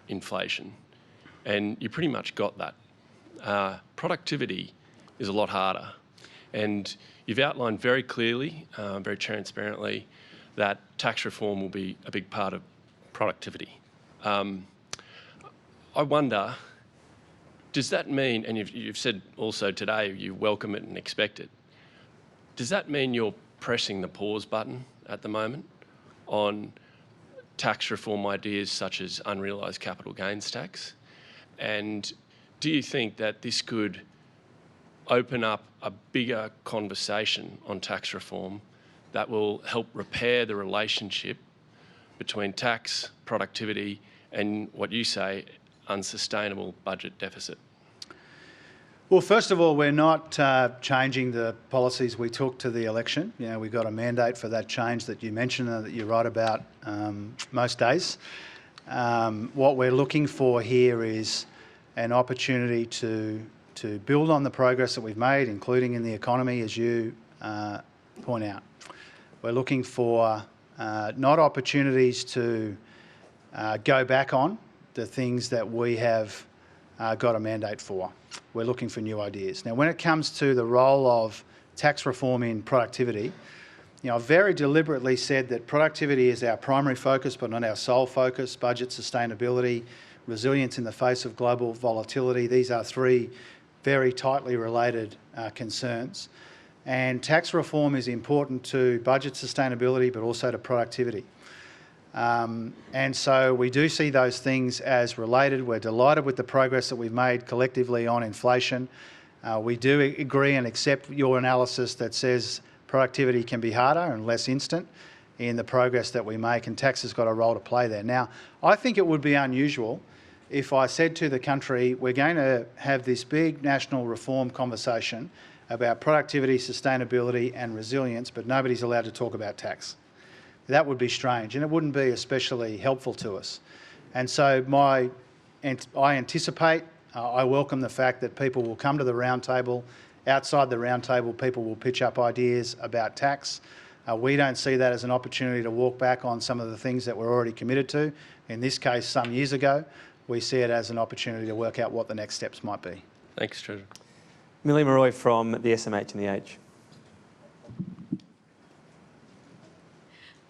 inflation, and you pretty much got that. Productivity is a lot harder, and you've outlined very clearly, very transparently, that tax reform will be a big part of productivity. I wonder, does that mean, and you've said also today you welcome it and expect it, does that mean you're pressing the pause button at the moment on tax reform ideas such as unrealised capital gains tax? And do you think that this could open up a bigger conversation on tax reform that will help repair the relationship between tax, productivity, and what you say, unsustainable budget deficit? Well, first of all, we're not changing the policies we took to the election. You know, we got a mandate for that change that you mentioned and that you write about most days. What we're looking for here is an opportunity to build on the progress that we've made, including in the economy, as you point out. We're looking for not opportunities to go back on the things that we have got a mandate for. We're looking for new ideas. Now, when it comes to the role of tax reform in productivity, you know, I've very deliberately said that productivity is our primary focus, but not our sole focus. Budget sustainability, resilience in the face of global volatility. These are three very tightly related concerns. And tax reform is important to budget sustainability, but also to productivity. And so we do see those things as related. We're delighted with the progress that we've made collectively on inflation. We do agree and accept your analysis that says productivity can be harder and less instant in the progress that we make, and tax has got a role to play there. Now, I think it would be unusual if I said to the country, we're going to have this big national reform conversation about productivity, sustainability and resilience, but nobody's allowed to talk about tax. That would be strange, and it wouldn't be especially helpful to us. And so I anticipate, I welcome the fact that people will come to the round table. Outside the round table, people will pitch up ideas about tax. We don't see that as an opportunity to walk back on some of the things that we're already committed to. In this case, some years ago, we see it as an opportunity to work out what the next steps might be. Thanks, Treasurer. Millie Maroy from the SMH and the Age.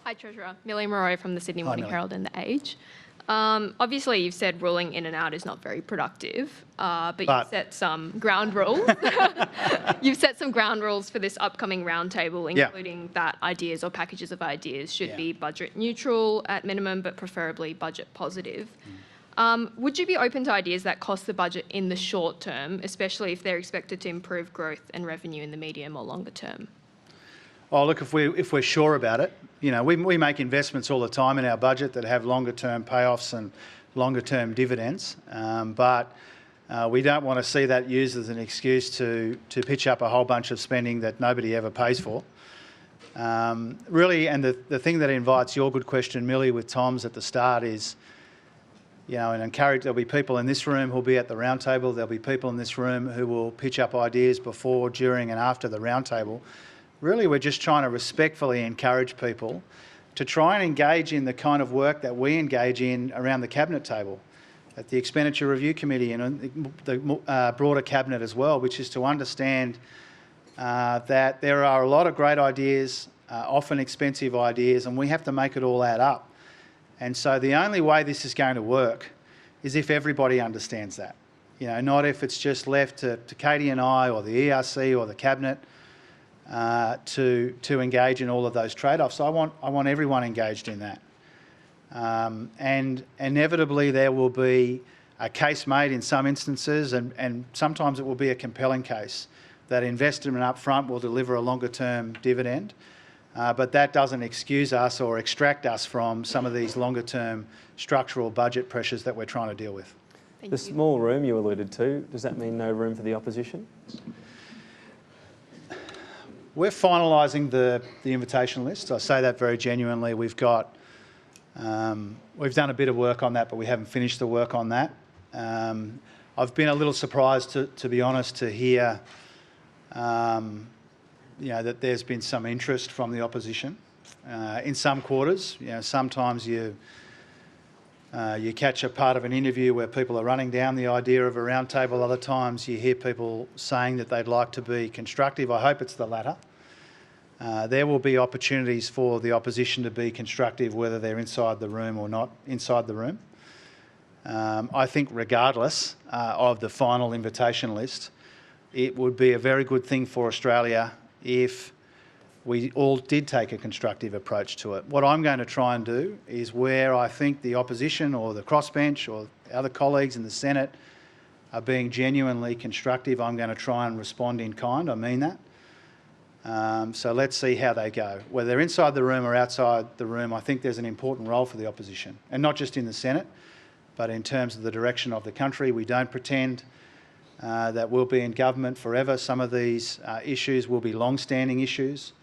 Hi, Treasurer. Millie Maroy from the Sydney Morning Millie. Herald and the Age. Obviously, you've said ruling in and out is not very productive, but you've set some ground rules. You've set some ground rules for this upcoming roundtable, including that ideas or packages of ideas should be budget neutral at minimum, but preferably budget positive. Would you be open to ideas that cost the budget in the short term, especially if they're expected to improve growth and revenue in the medium or longer term? Oh, look, if we're sure about it, you know, we make investments all the time in our budget that have longer-term payoffs and longer-term dividends, but we don't want to see that used as an excuse to pitch up a whole bunch of spending that nobody ever pays for. Really, and the thing that invites your good question, Millie, with Tom's at the start is, you know, and encourage, there'll be people in this room who'll be at the round table, there'll be people in this room who will pitch up ideas before, during and after the round table. Really, we're just trying to respectfully encourage people to try and engage in the kind of work that we engage in around the Cabinet table, at the Expenditure Review Committee and the broader Cabinet as well, which is to understand that there are a lot of great ideas, often expensive ideas, and we have to make it all add up. And so the only way this is going to work is if everybody understands that. You know, not if it's just left to Katie and I or the ERC or the Cabinet to engage in all of those trade-offs. I want everyone engaged in that. And inevitably there will be a case made in some instances, and sometimes it will be a compelling case, that investment up front will deliver a longer-term dividend. But that doesn't excuse us or extract us from some of these longer-term structural budget pressures that we're trying to deal with. The small room you alluded to, does that mean no room for the opposition? We're finalising the invitation list. I say that very genuinely. We've done a bit of work on that, but we haven't finished the work on that. I've been a little surprised, to be honest, to hear you know, that there's been some interest from the opposition in some quarters. You know, sometimes you catch a part of an interview where people are running down the idea of a round table. Other times you hear people saying that they'd like to be constructive. I hope it's the latter. There will be opportunities for the opposition to be constructive, whether they're inside the room or not inside the room. I think regardless of the final invitation list, it would be a very good thing for Australia if we all did take a constructive approach to it. What I'm going to try and do is, where I think the opposition or the crossbench or other colleagues in the Senate are being genuinely constructive, I'm going to try and respond in kind. I mean that. So let's see how they go. Whether they're inside the room or outside the room, I think there's an important role for the opposition, and not just in the Senate, but in terms of the direction of the country. We don't pretend that we'll be in government forever. Some of these issues will be long-standing issues.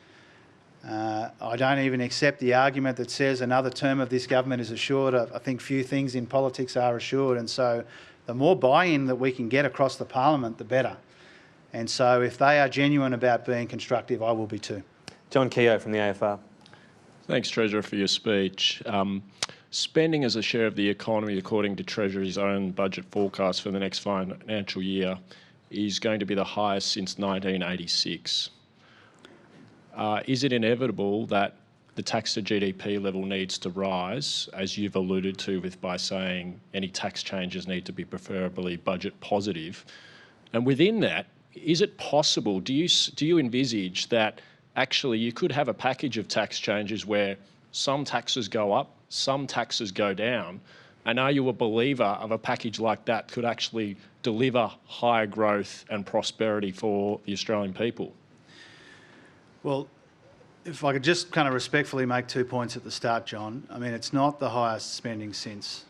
I don't even accept the argument that says another term of this government is assured. I think few things in politics are assured, and so the more buy-in that we can get across the parliament, the better. And so if they are genuine about being constructive, I will be too. John Keogh from the AFR. Thanks, Treasurer, for your speech. Spending as a share of the economy, according to Treasury's own budget forecast for the next financial year, is going to be the highest since 1986. Is it inevitable that the tax to GDP level needs to rise, as you've alluded to by saying any tax changes need to be preferably budget positive? And within that, is it possible, do you envisage that actually you could have a package of tax changes where some taxes go up, some taxes go down, and are you a believer of a package like that could actually deliver higher growth and prosperity for the Australian people? Well, if I could just kind of respectfully make 2 points at the start, John. I mean, it's not the highest spending since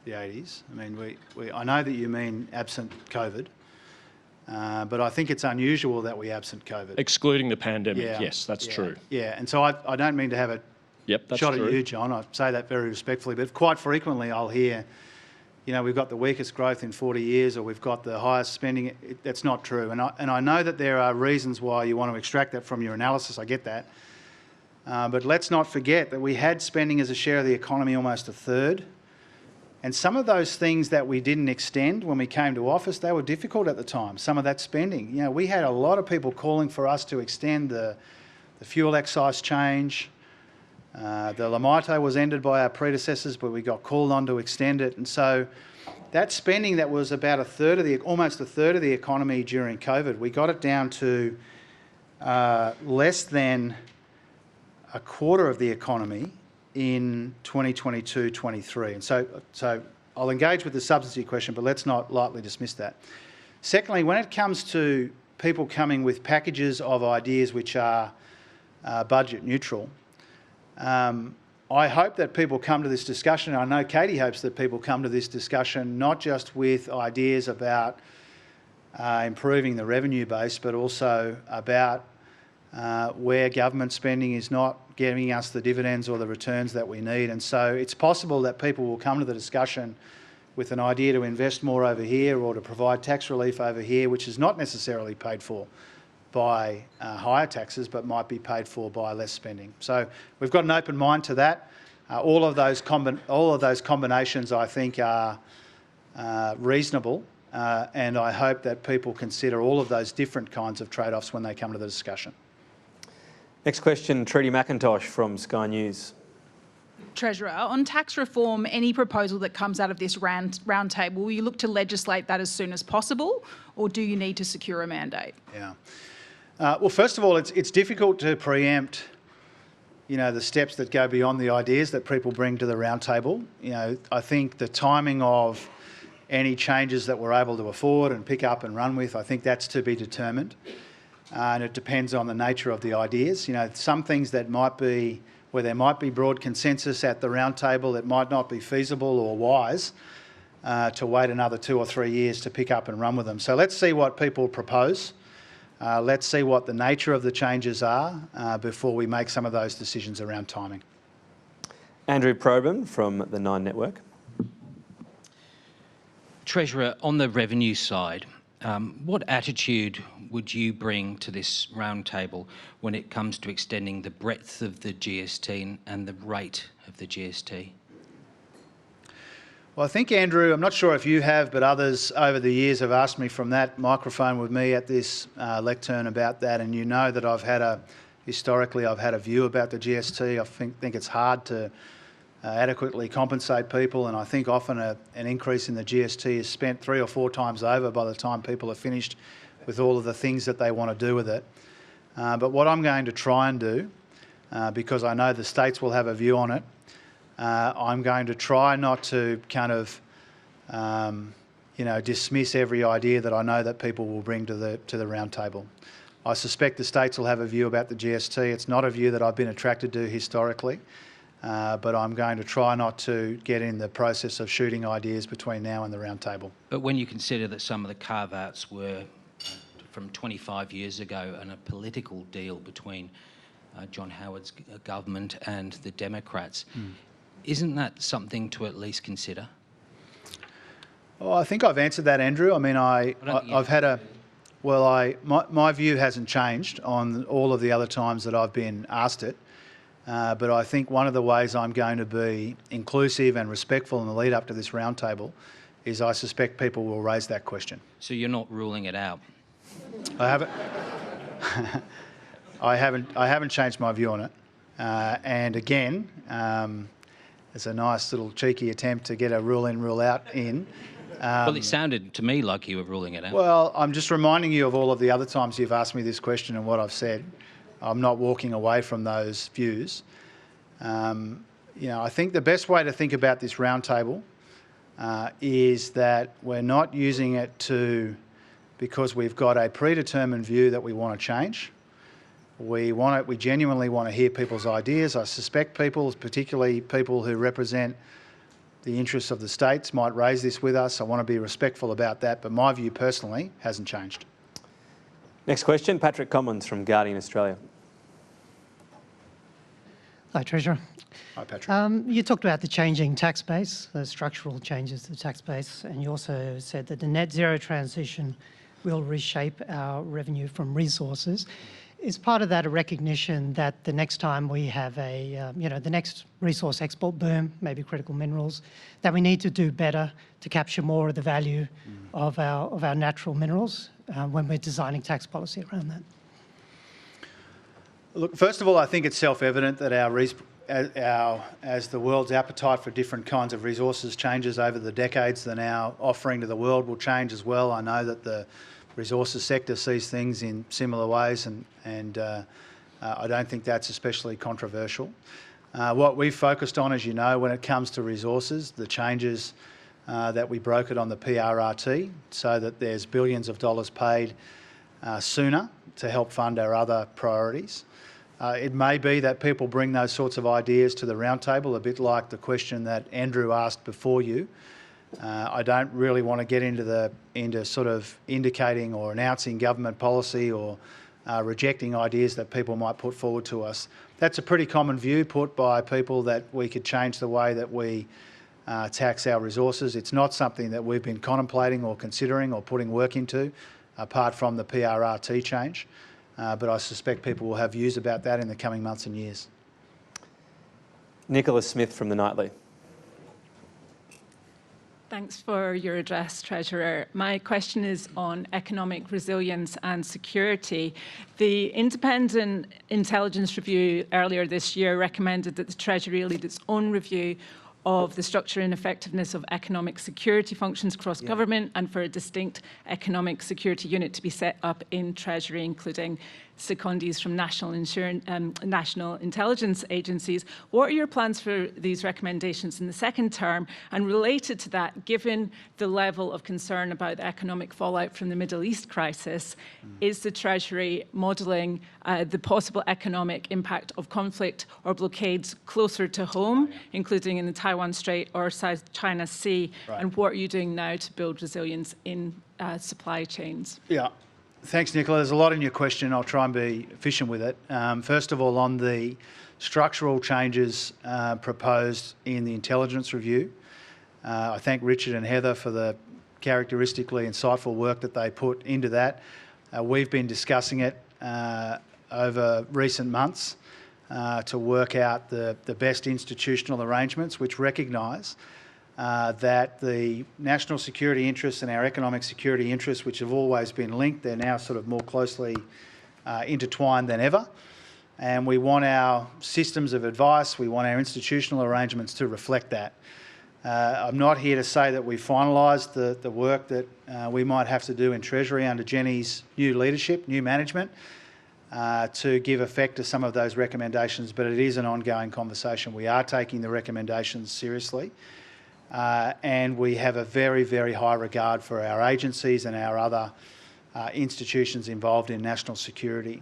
the 80s. I mean, I know that you mean absent COVID. But I think it's unusual that we absent COVID. Excluding the pandemic, yes, that's true. Yeah, and so I don't mean to have a shot at you, John. I say that very respectfully, but quite frequently I'll hear, you know, we've got the weakest growth in 40 years or we've got the highest spending. That's not true. And I know that there are reasons why you want to extract that from your analysis. I get that. But let's not forget that we had spending as a share of the economy almost a third. And some of those things that we didn't extend when we came to office, they were difficult at the time, some of that spending. You know, we had a lot of people calling for us to extend the fuel excise change. The Lamito was ended by our predecessors, but we got called on to extend it. And so that spending that was about almost a third of the economy during COVID, we got it down to less than a quarter of the economy in 2022-23. And so I'll engage with the substance of your question, but let's not lightly dismiss that. Secondly, when it comes to people coming with packages of ideas which are budget neutral, I hope that people come to this discussion, I know Katie hopes that people come to this discussion not just with ideas about improving the revenue base, but also about where government spending is not giving us the dividends or the returns that we need. And so it's possible that people will come to the discussion with an idea to invest more over here or to provide tax relief over here, which is not necessarily paid for by higher taxes, but might be paid for by less spending. So we've got an open mind to that. All of those combinations, I think, are reasonable, and I hope that people consider all of those different kinds of trade-offs when they come to the discussion. Next question, Trudy McIntosh from Sky News. Treasurer, on tax reform, any proposal that comes out of this roundtable, will you look to legislate that as soon as possible, or do you need to secure a mandate? Yeah. Well, first of all, it's difficult to preempt, you know, the steps that go beyond the ideas that people bring to the roundtable. You know, I think the timing of any changes that we're able to afford and pick up and run with, I think that's to be determined. And it depends on the nature of the ideas. You know, some things that might be, where there might be broad consensus at the roundtable, it might not be feasible or wise to wait another 2 or 3 years to pick up and run with them. So let's see what people propose. Let's see what the nature of the changes are before we make some of those decisions around timing. Andrew Probyn from the Nine Network. Treasurer, on the revenue side, what attitude would you bring to this roundtable when it comes to extending the breadth of the GST and the rate of the GST? Well, I think, Andrew, I'm not sure if you have, but others over the years have asked me from that microphone with me at this lectern about that, and you know that historically I've had a view about the GST. I think it's hard to adequately compensate people, and I think often an increase in the GST is spent 3 or 4 times over by the time people are finished with all of the things that they want to do with it. But what I'm going to try and do, because I know the states will have a view on it, I'm going to try not to kind of, dismiss every idea that I know that people will bring to the round table. I suspect the states will have a view about the GST. It's not a view that I've been attracted to historically, but I'm going to try not to get in the process of shooting ideas between now and the roundtable. But when you consider that some of the carve-outs were from 25 years ago and a political deal between John Howard's government and the Democrats, isn't that something to at least consider? Well, I think I've answered that, Andrew. I mean, I've had a... Well, my view hasn't changed on all of the other times that I've been asked it, but I think one of the ways I'm going to be inclusive and respectful in the lead up to this roundtable is I suspect people will raise that question. So you're not ruling it out? I haven't. I haven't changed my view on it. And again, it's a nice little cheeky attempt to get a rule in, rule out in. Well, it sounded to me like you were ruling it out. Well, I'm just reminding you of all of the other times you've asked me this question and what I've said. I'm not walking away from those views. I think the best way to think about this roundtable is that we're not using it because we've got a predetermined view that we want to change. We genuinely want to hear people's ideas. I suspect people, particularly people who represent the interests of the states, might raise this with us. I want to be respectful about that, but my view personally hasn't changed. Next question, Patrick Commons from Guardian Australia. Hi, Treasurer. Hi, Patrick. You talked about the changing tax base, the structural changes to the tax base, and you also said that the net zero transition will reshape our revenue from resources. Is part of that a recognition that the next time we have the next resource export boom, maybe critical minerals, that we need to do better to capture more of the value of our natural minerals when we're designing tax policy around that? Look, first of all, I think it's self-evident that as the world's appetite for different kinds of resources changes over the decades, then our offering to the world will change as well. I know that the resources sector sees things in similar ways, and I don't think that's especially controversial. What we've focused on, as you know, when it comes to resources, the changes that we brokered on the PRRT, so that there's billions of dollars paid sooner to help fund our other priorities. It may be that people bring those sorts of ideas to the roundtable, a bit like the question that Andrew asked before you. I don't really want to get into sort of indicating or announcing government policy or rejecting ideas that people might put forward to us. That's a pretty common view put by people, that we could change the way that we tax our resources. It's not something that we've been contemplating or considering or putting work into, apart from the PRRT change. But I suspect people will have views about that in the coming months and years. Nicholas Smith from The Nightly. Thanks for your address, Treasurer. My question is on economic resilience and security. The independent intelligence review earlier this year recommended that the Treasury lead its own review of the structure and effectiveness of economic security functions across government, and for a distinct economic security unit to be set up in Treasury, including secondees from national intelligence agencies. What are your plans for these recommendations in the second term? And related to that, given the level of concern about the economic fallout from the Middle East crisis, is the Treasury modelling the possible economic impact of conflict or blockades closer to home, including in the Taiwan Strait or South China Sea? Right. And what are you doing now to build resilience in supply chains? Yeah. Thanks, Nicola. There's a lot in your question. I'll try and be efficient with it. First of all, on the structural changes proposed in the intelligence review, I thank Richard and Heather for the characteristically insightful work that they put into that. We've been discussing it over recent months to work out the best institutional arrangements which recognise that the national security interests and our economic security interests, which have always been linked, they're now sort of more closely intertwined than ever. And we want our systems of advice, we want our institutional arrangements to reflect that. I'm not here to say that we finalised the work that we might have to do in Treasury under Jenny's new leadership, new management, to give effect to some of those recommendations, but it is an ongoing conversation. We are taking the recommendations seriously. And we have a very, very high regard for our agencies and our other institutions involved in national security.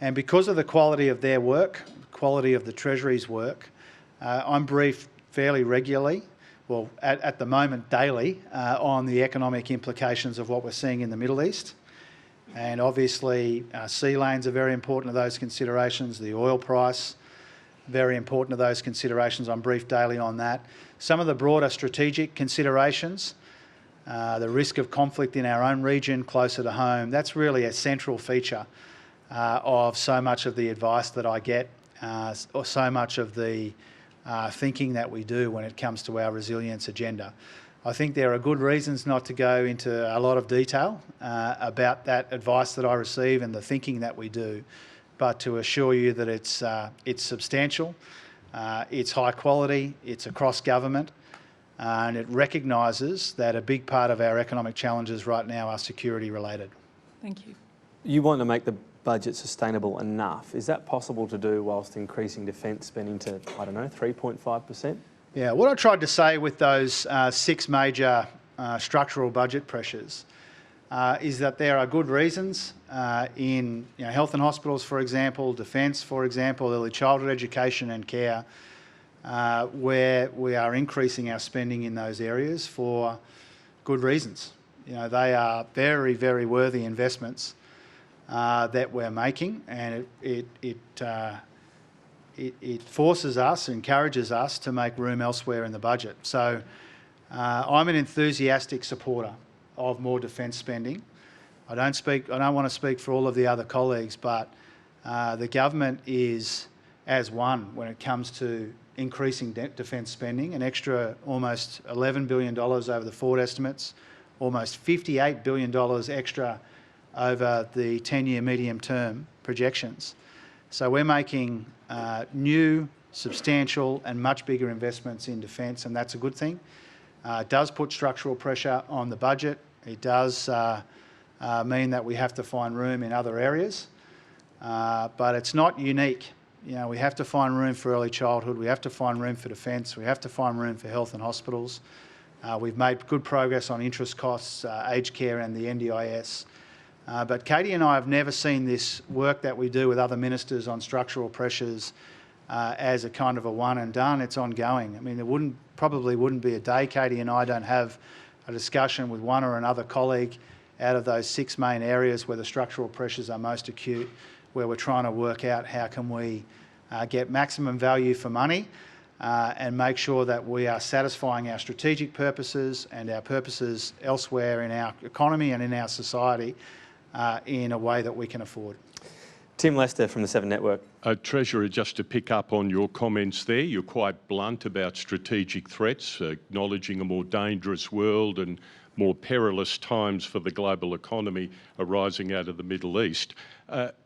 And because of the quality of their work, quality of the Treasury's work, I'm briefed fairly regularly, well, at the moment daily, on the economic implications of what we're seeing in the Middle East. And obviously, sea lanes are very important to those considerations, the oil price, very important to those considerations. I'm briefed daily on that. Some of the broader strategic considerations, the risk of conflict in our own region closer to home, that's really a central feature of so much of the advice that I get, or so much of the thinking that we do when it comes to our resilience agenda. I think there are good reasons not to go into a lot of detail about that advice that I receive and the thinking that we do, but to assure you that it's substantial, it's high quality, it's across government, and it recognises that a big part of our economic challenges right now are security related. Thank you. You want to make the budget sustainable enough. Is that possible to do whilst increasing defence spending to, I don't know, 3.5%? Yeah, what I tried to say with those 6 major structural budget pressures is that there are good reasons in health and hospitals, for example, defence, for example, early childhood education and care, where we are increasing our spending in those areas for good reasons. They are very, very worthy investments that we're making, and it forces us, encourages us to make room elsewhere in the budget. So I'm an enthusiastic supporter of more defence spending. I don't want to speak for all of the other colleagues, but the government is as one when it comes to increasing defence spending, an extra almost $11 billion over the forward estimates, almost $58 billion extra over the 10-year medium-term projections. So we're making new, substantial and much bigger investments in defence, and that's a good thing. It does put structural pressure on the budget. It does mean that we have to find room in other areas, but it's not unique. We have to find room for early childhood, we have to find room for defence, we have to find room for health and hospitals. We've made good progress on interest costs, aged care and the NDIS. But Katie and I have never seen this work that we do with other ministers on structural pressures as a kind of a one and done. It's ongoing. I mean, there probably wouldn't be a day Katie and I don't have a discussion with one or another colleague out of those 6 main areas where the structural pressures are most acute, where we're trying to work out how can we get maximum value for money and make sure that we are satisfying our strategic purposes and our purposes elsewhere in our economy and in our society in a way that we can afford. Tim Lester from the 7 Network. Treasurer, just to pick up on your comments there, you're quite blunt about strategic threats, acknowledging a more dangerous world and more perilous times for the global economy arising out of the Middle East.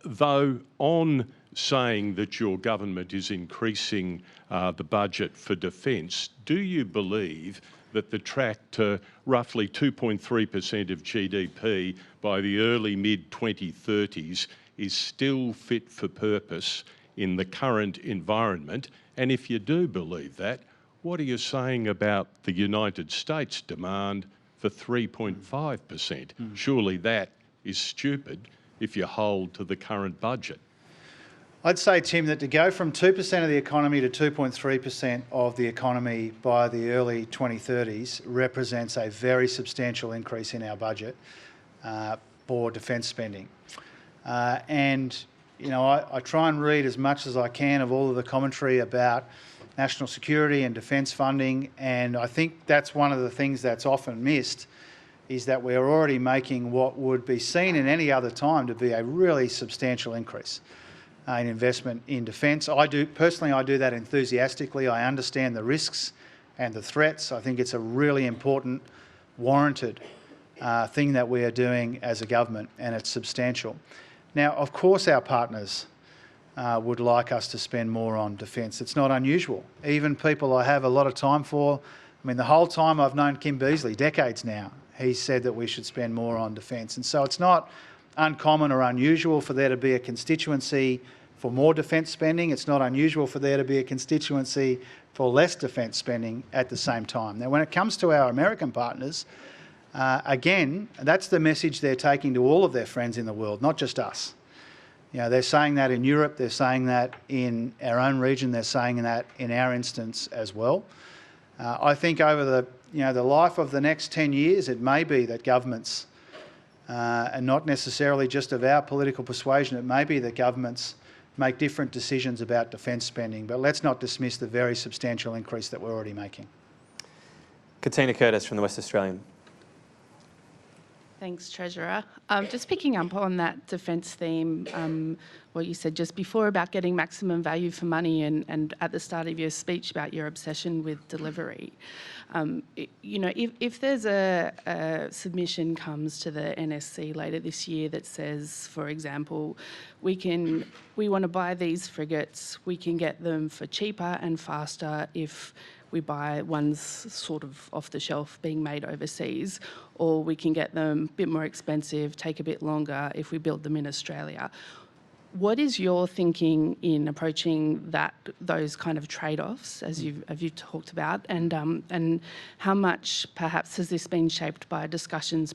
Though on saying that your government is increasing the budget for defence, do you believe that the track to roughly 2.3% of GDP by the early mid-2030s is still fit for purpose in the current environment? And if you do believe that, what are you saying about the United States demand for 3.5%? Surely that is stupid if you hold to the current budget. I'd say, Tim, that to go from 2% of the economy to 2.3% of the economy by the early 2030s represents a very substantial increase in our budget for defence spending. I try and read as much as I can of all of the commentary about national security and defence funding, and I think that's one of the things that's often missed, is that we're already making what would be seen in any other time to be a really substantial increase in investment in defence. I do that enthusiastically. I understand the risks and the threats. I think it's a really important, warranted thing that we are doing as a government, and it's substantial. Now, of course, our partners would like us to spend more on defence. It's not unusual. Even people I have a lot of time for, I mean, the whole time I've known Kim Beazley, decades now, he said that we should spend more on defence. And so it's not uncommon or unusual for there to be a constituency for more defence spending. It's not unusual for there to be a constituency for less defence spending at the same time. Now, when it comes to our American partners, Again, that's the message they're taking to all of their friends in the world, not just us. They're saying that in Europe, they're saying that in our own region, they're saying that in our instance as well. I think over the life of the next 10 years, it may be that governments, and not necessarily just of our political persuasion, it may be that governments make different decisions about defence spending, but let's not dismiss the very substantial increase that we're already making. Katina Curtis from the West Australian. Thanks, Treasurer. Just picking up on that defence theme, what you said just before about getting maximum value for money and at the start of your speech about your obsession with delivery. If there's a submission comes to the NSC later this year that says, for example, we want to buy these frigates, we can get them for cheaper and faster if we buy ones sort of off the shelf being made overseas, or we can get them a bit more expensive, take a bit longer if we build them in Australia. What is your thinking in approaching those kind of trade-offs, as you've talked about, and how much perhaps has this been shaped by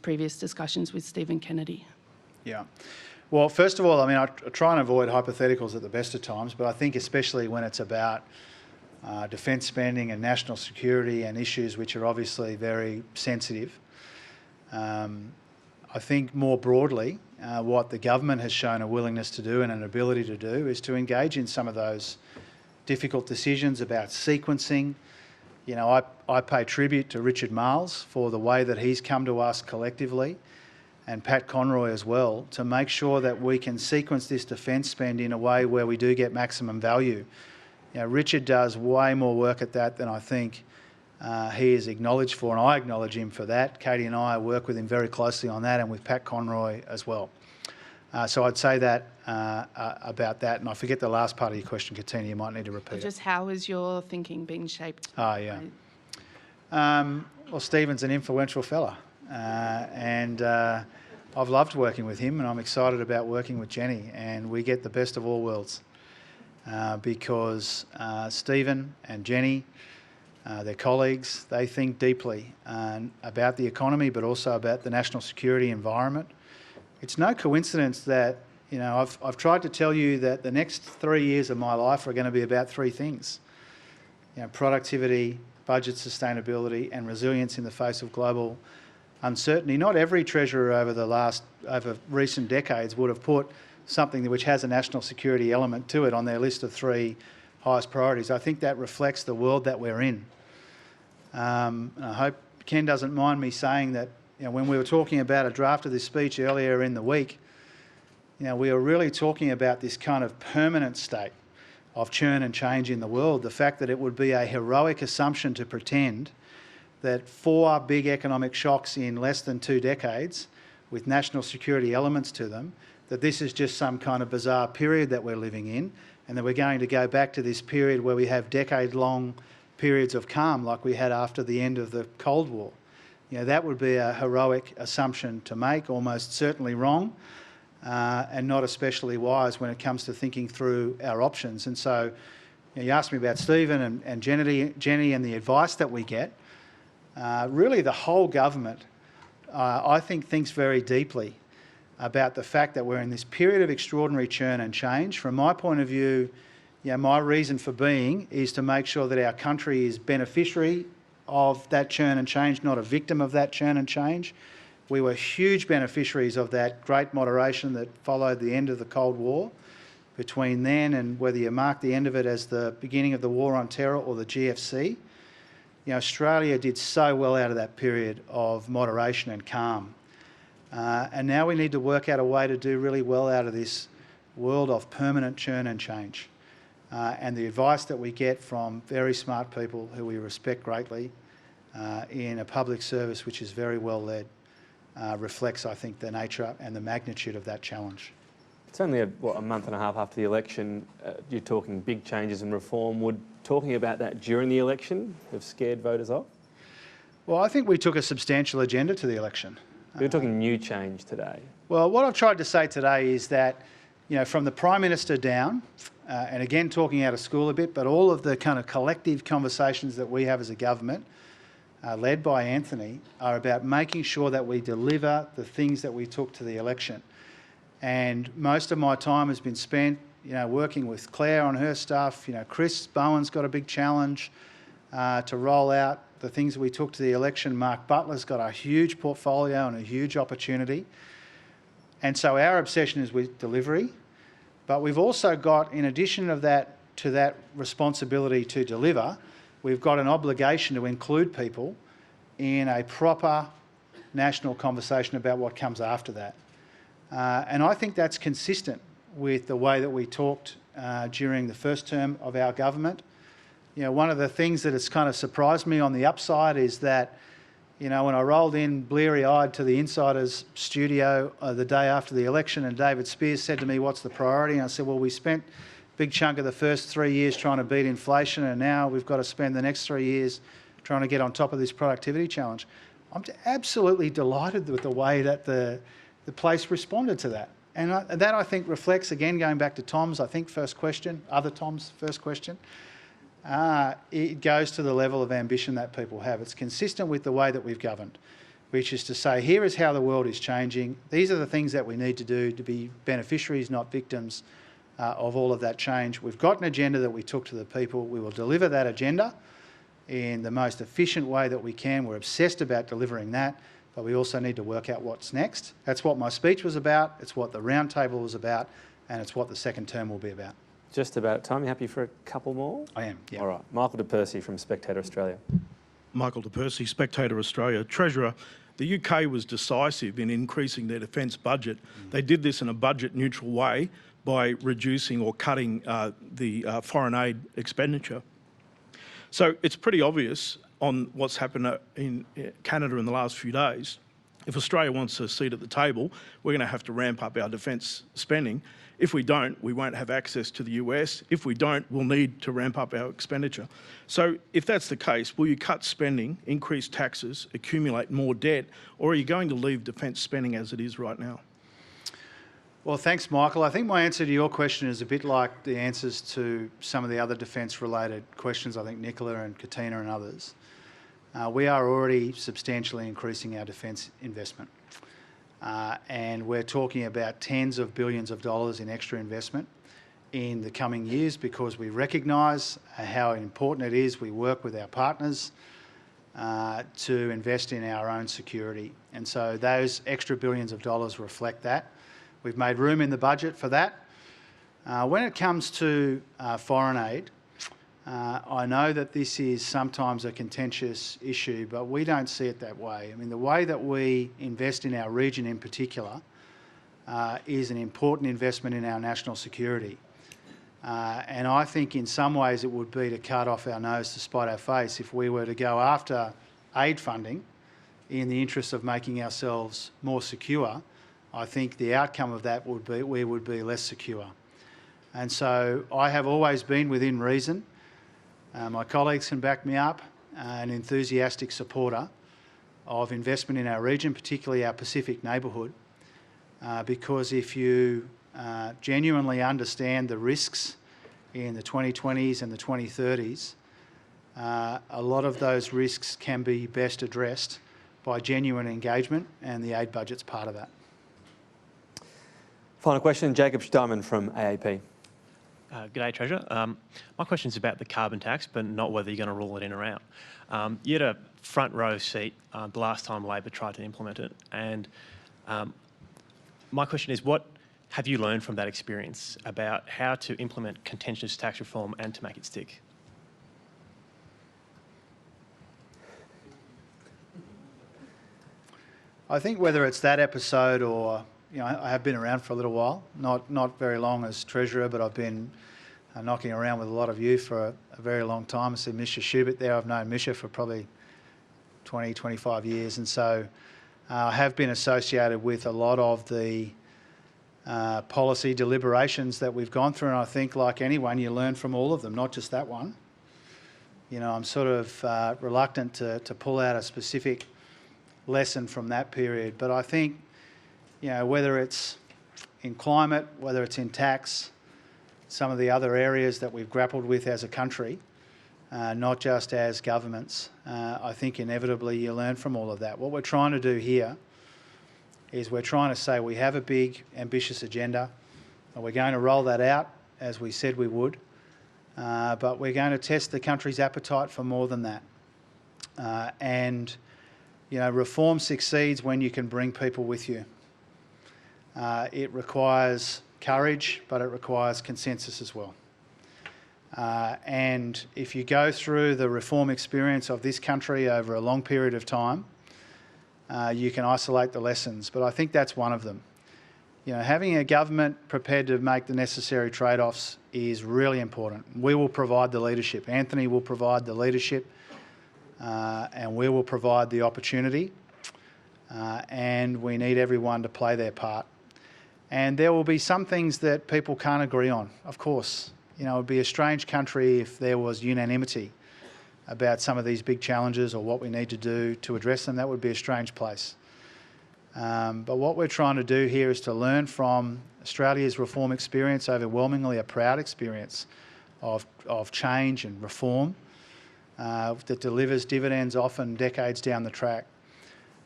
previous discussions with Stephen Kennedy? Yeah. Well, first of all, I mean, I try and avoid hypotheticals at the best of times, but I think especially when it's about defence spending and national security and issues which are obviously very sensitive. I think more broadly, what the government has shown a willingness to do and an ability to do is to engage in some of those difficult decisions about sequencing. I pay tribute to Richard Marles for the way that he's come to us collectively, and Pat Conroy as well, to make sure that we can sequence this defence spend in a way where we do get maximum value. Richard does way more work at that than I think he is acknowledged for, and I acknowledge him for that. Katie and I work with him very closely on that, and with Pat Conroy as well. So I'd say that about that, and I forget the last part of your question, Katina, you might need to repeat it. Just how is your thinking being shaped? Oh, yeah. Well, Stephen's an influential fella, and I've loved working with him, and I'm excited about working with Jenny, and we get the best of all worlds. Because Stephen and Jenny, their colleagues, they think deeply about the economy, but also about the national security environment. It's no coincidence that, I've tried to tell you that the next 3 years of my life are going to be about three things. Productivity, budget sustainability, and resilience in the face of global uncertainty. Not every treasurer over recent decades would have put something which has a national security element to it on their list of three highest priorities. I think that reflects the world that we're in. I hope Ken doesn't mind me saying that when we were talking about a draft of this speech earlier in the week, we were really talking about this kind of permanent state of churn and change in the world. The fact that it would be a heroic assumption to pretend that 4 big economic shocks in less than 2 decades with national security elements to them, that this is just some kind of bizarre period that we're living in, and that we're going to go back to this period where we have decade-long periods of calm like we had after the end of the Cold War. That would be a heroic assumption to make, almost certainly wrong, and not especially wise when it comes to thinking through our options. And so you asked me about Stephen and Jenny and the advice that we get. Really the whole government, I think, thinks very deeply about the fact that we're in this period of extraordinary churn and change. From my point of view, my reason for being is to make sure that our country is beneficiary of that churn and change, not a victim of that churn and change. We were huge beneficiaries of that great moderation that followed the end of the Cold War. Between then and whether you mark the end of it as the beginning of the War on Terror or the GFC, Australia did so well out of that period of moderation and calm. And now we need to work out a way to do really well out of this world of permanent churn and change. And the advice that we get from very smart people who we respect greatly in a public service which is very well led reflects, I think, the nature and the magnitude of that challenge. It's only a month and a half after the election. You're talking big changes and reform. Would talking about that during the election have scared voters off? Well, I think we took a substantial agenda to the election. We're talking new change today. Well, what I've tried to say today is that, from the Prime Minister down, and again talking out of school a bit, but all of the kind of collective conversations that we have as a government, led by Anthony, are about making sure that we deliver the things that we took to the election. And most of my time has been spent, working with Claire on her stuff. Chris Bowen's got a big challenge to roll out the things that we took to the election. Mark Butler's got a huge portfolio and a huge opportunity. And so our obsession is with delivery. But we've also got, in addition to that responsibility to deliver, we've got an obligation to include people in a proper national conversation about what comes after that. And I think that's consistent with the way that we talked during the first term of our government. One of the things that has kind of surprised me on the upside is that, when I rolled in bleary-eyed to the Insiders studio the day after the election, and David Spears said to me, "What's the priority?" And I said, "Well, we spent a big chunk of the first 3 years trying to beat inflation, and now we've got to spend the next 3 years trying to get on top of this productivity challenge." I'm absolutely delighted with the way that the place responded to that. And that, I think, reflects, again, going back to Tom's, first question, Tom's first question, it goes to the level of ambition that people have. It's consistent with the way that we've governed, which is to say, here is how the world is changing. These are the things that we need to do to be beneficiaries, not victims of all of that change. We've got an agenda that we took to the people. We will deliver that agenda in the most efficient way that we can. We're obsessed about delivering that, but we also need to work out what's next. That's what my speech was about, it's what the roundtable was about, and it's what the second term will be about. Just about time. You happy for a couple more? I am, yeah. All right. Michael De Percy from Spectator Australia. Michael De Percy, Spectator Australia. Treasurer, the UK was decisive in increasing their defence budget. They did this in a budget-neutral way by reducing or cutting the foreign aid expenditure. So it's pretty obvious on what's happened in Canada in the last few days. If Australia wants a seat at the table, we're going to have to ramp up our defence spending. If we don't, we won't have access to the US. If we don't, we'll need to ramp up our expenditure. So if that's the case, will you cut spending, increase taxes, accumulate more debt, or are you going to leave defence spending as it is right now? Well, thanks, Michael. I think my answer to your question is a bit like the answers to some of the other defence-related questions, I think Nicola and Katina and others. We are already substantially increasing our defence investment. And we're talking about tens of billions of dollars in extra investment in the coming years because we recognise how important it is we work with our partners to invest in our own security. And so those extra billions of dollars reflect that. We've made room in the budget for that. When it comes to foreign aid, I know that this is sometimes a contentious issue, but we don't see it that way. I mean, the way that we invest in our region in particular is an important investment in our national security. And I think in some ways it would be to cut off our nose to spite our face if we were to go after aid funding in the interest of making ourselves more secure. I think the outcome of that would be we would be less secure. And so I have always been within reason. My colleagues can back me up, an enthusiastic supporter of investment in our region, particularly our Pacific neighbourhood, because if you genuinely understand the risks in the 2020s and the 2030s, a lot of those risks can be best addressed by genuine engagement, and the aid budget's part of that. Final question, Jacob Steinman from AAP. G'day, Treasurer. My question is about the carbon tax, but not whether you're going to rule it in or out. You had a front row seat the last time Labor tried to implement it, and my question is, what have you learned from that experience about how to implement contentious tax reform and to make it stick? I think whether it's that episode or, I have been around for a little while, not very long as Treasurer, but I've been knocking around with a lot of you for a very long time. I see Misha Schubert there. I've known Misha for probably 20, 25 years. And so I have been associated with a lot of the policy deliberations that we've gone through. And I think, like anyone, you learn from all of them, not just that one. I'm sort of reluctant to pull out a specific lesson from that period. But I think, whether it's in climate, whether it's in tax, some of the other areas that we've grappled with as a country, not just as governments. I think inevitably you learn from all of that. What we're trying to do here is we're trying to say we have a big, ambitious agenda, and we're going to roll that out as we said we would, but we're going to test the country's appetite for more than that. And, you know, reform succeeds when you can bring people with you. It requires courage, but it requires consensus as well. And if you go through the reform experience of this country over a long period of time, you can isolate the lessons, but I think that's one of them. You know, having a government prepared to make the necessary trade-offs is really important. We will provide the leadership. Anthony will provide the leadership, and we will provide the opportunity, and we need everyone to play their part. And there will be some things that people can't agree on, of course. You know, it would be a strange country if there was unanimity about some of these big challenges or what we need to do to address them. That would be a strange place. But what we're trying to do here is to learn from Australia's reform experience, overwhelmingly a proud experience of change and reform that delivers dividends often decades down the track.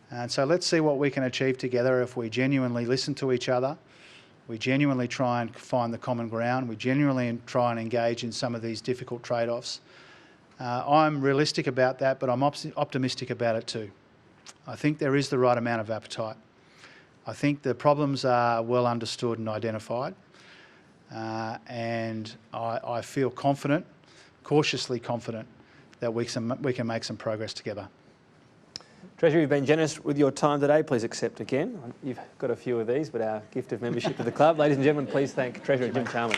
And so let's see what we can achieve together if we genuinely listen to each other, we genuinely try and find the common ground, we genuinely try and engage in some of these difficult trade-offs. I'm realistic about that, but I'm optimistic about it too. I think there is the right amount of appetite. I think the problems are well understood and identified, and I feel confident, cautiously confident, that we can make some progress together. Treasurer, you've been generous with your time today. Please accept again. You've got a few of these, but our gift of membership to the club. Ladies and gentlemen, please thank Treasurer Jim Chalmers.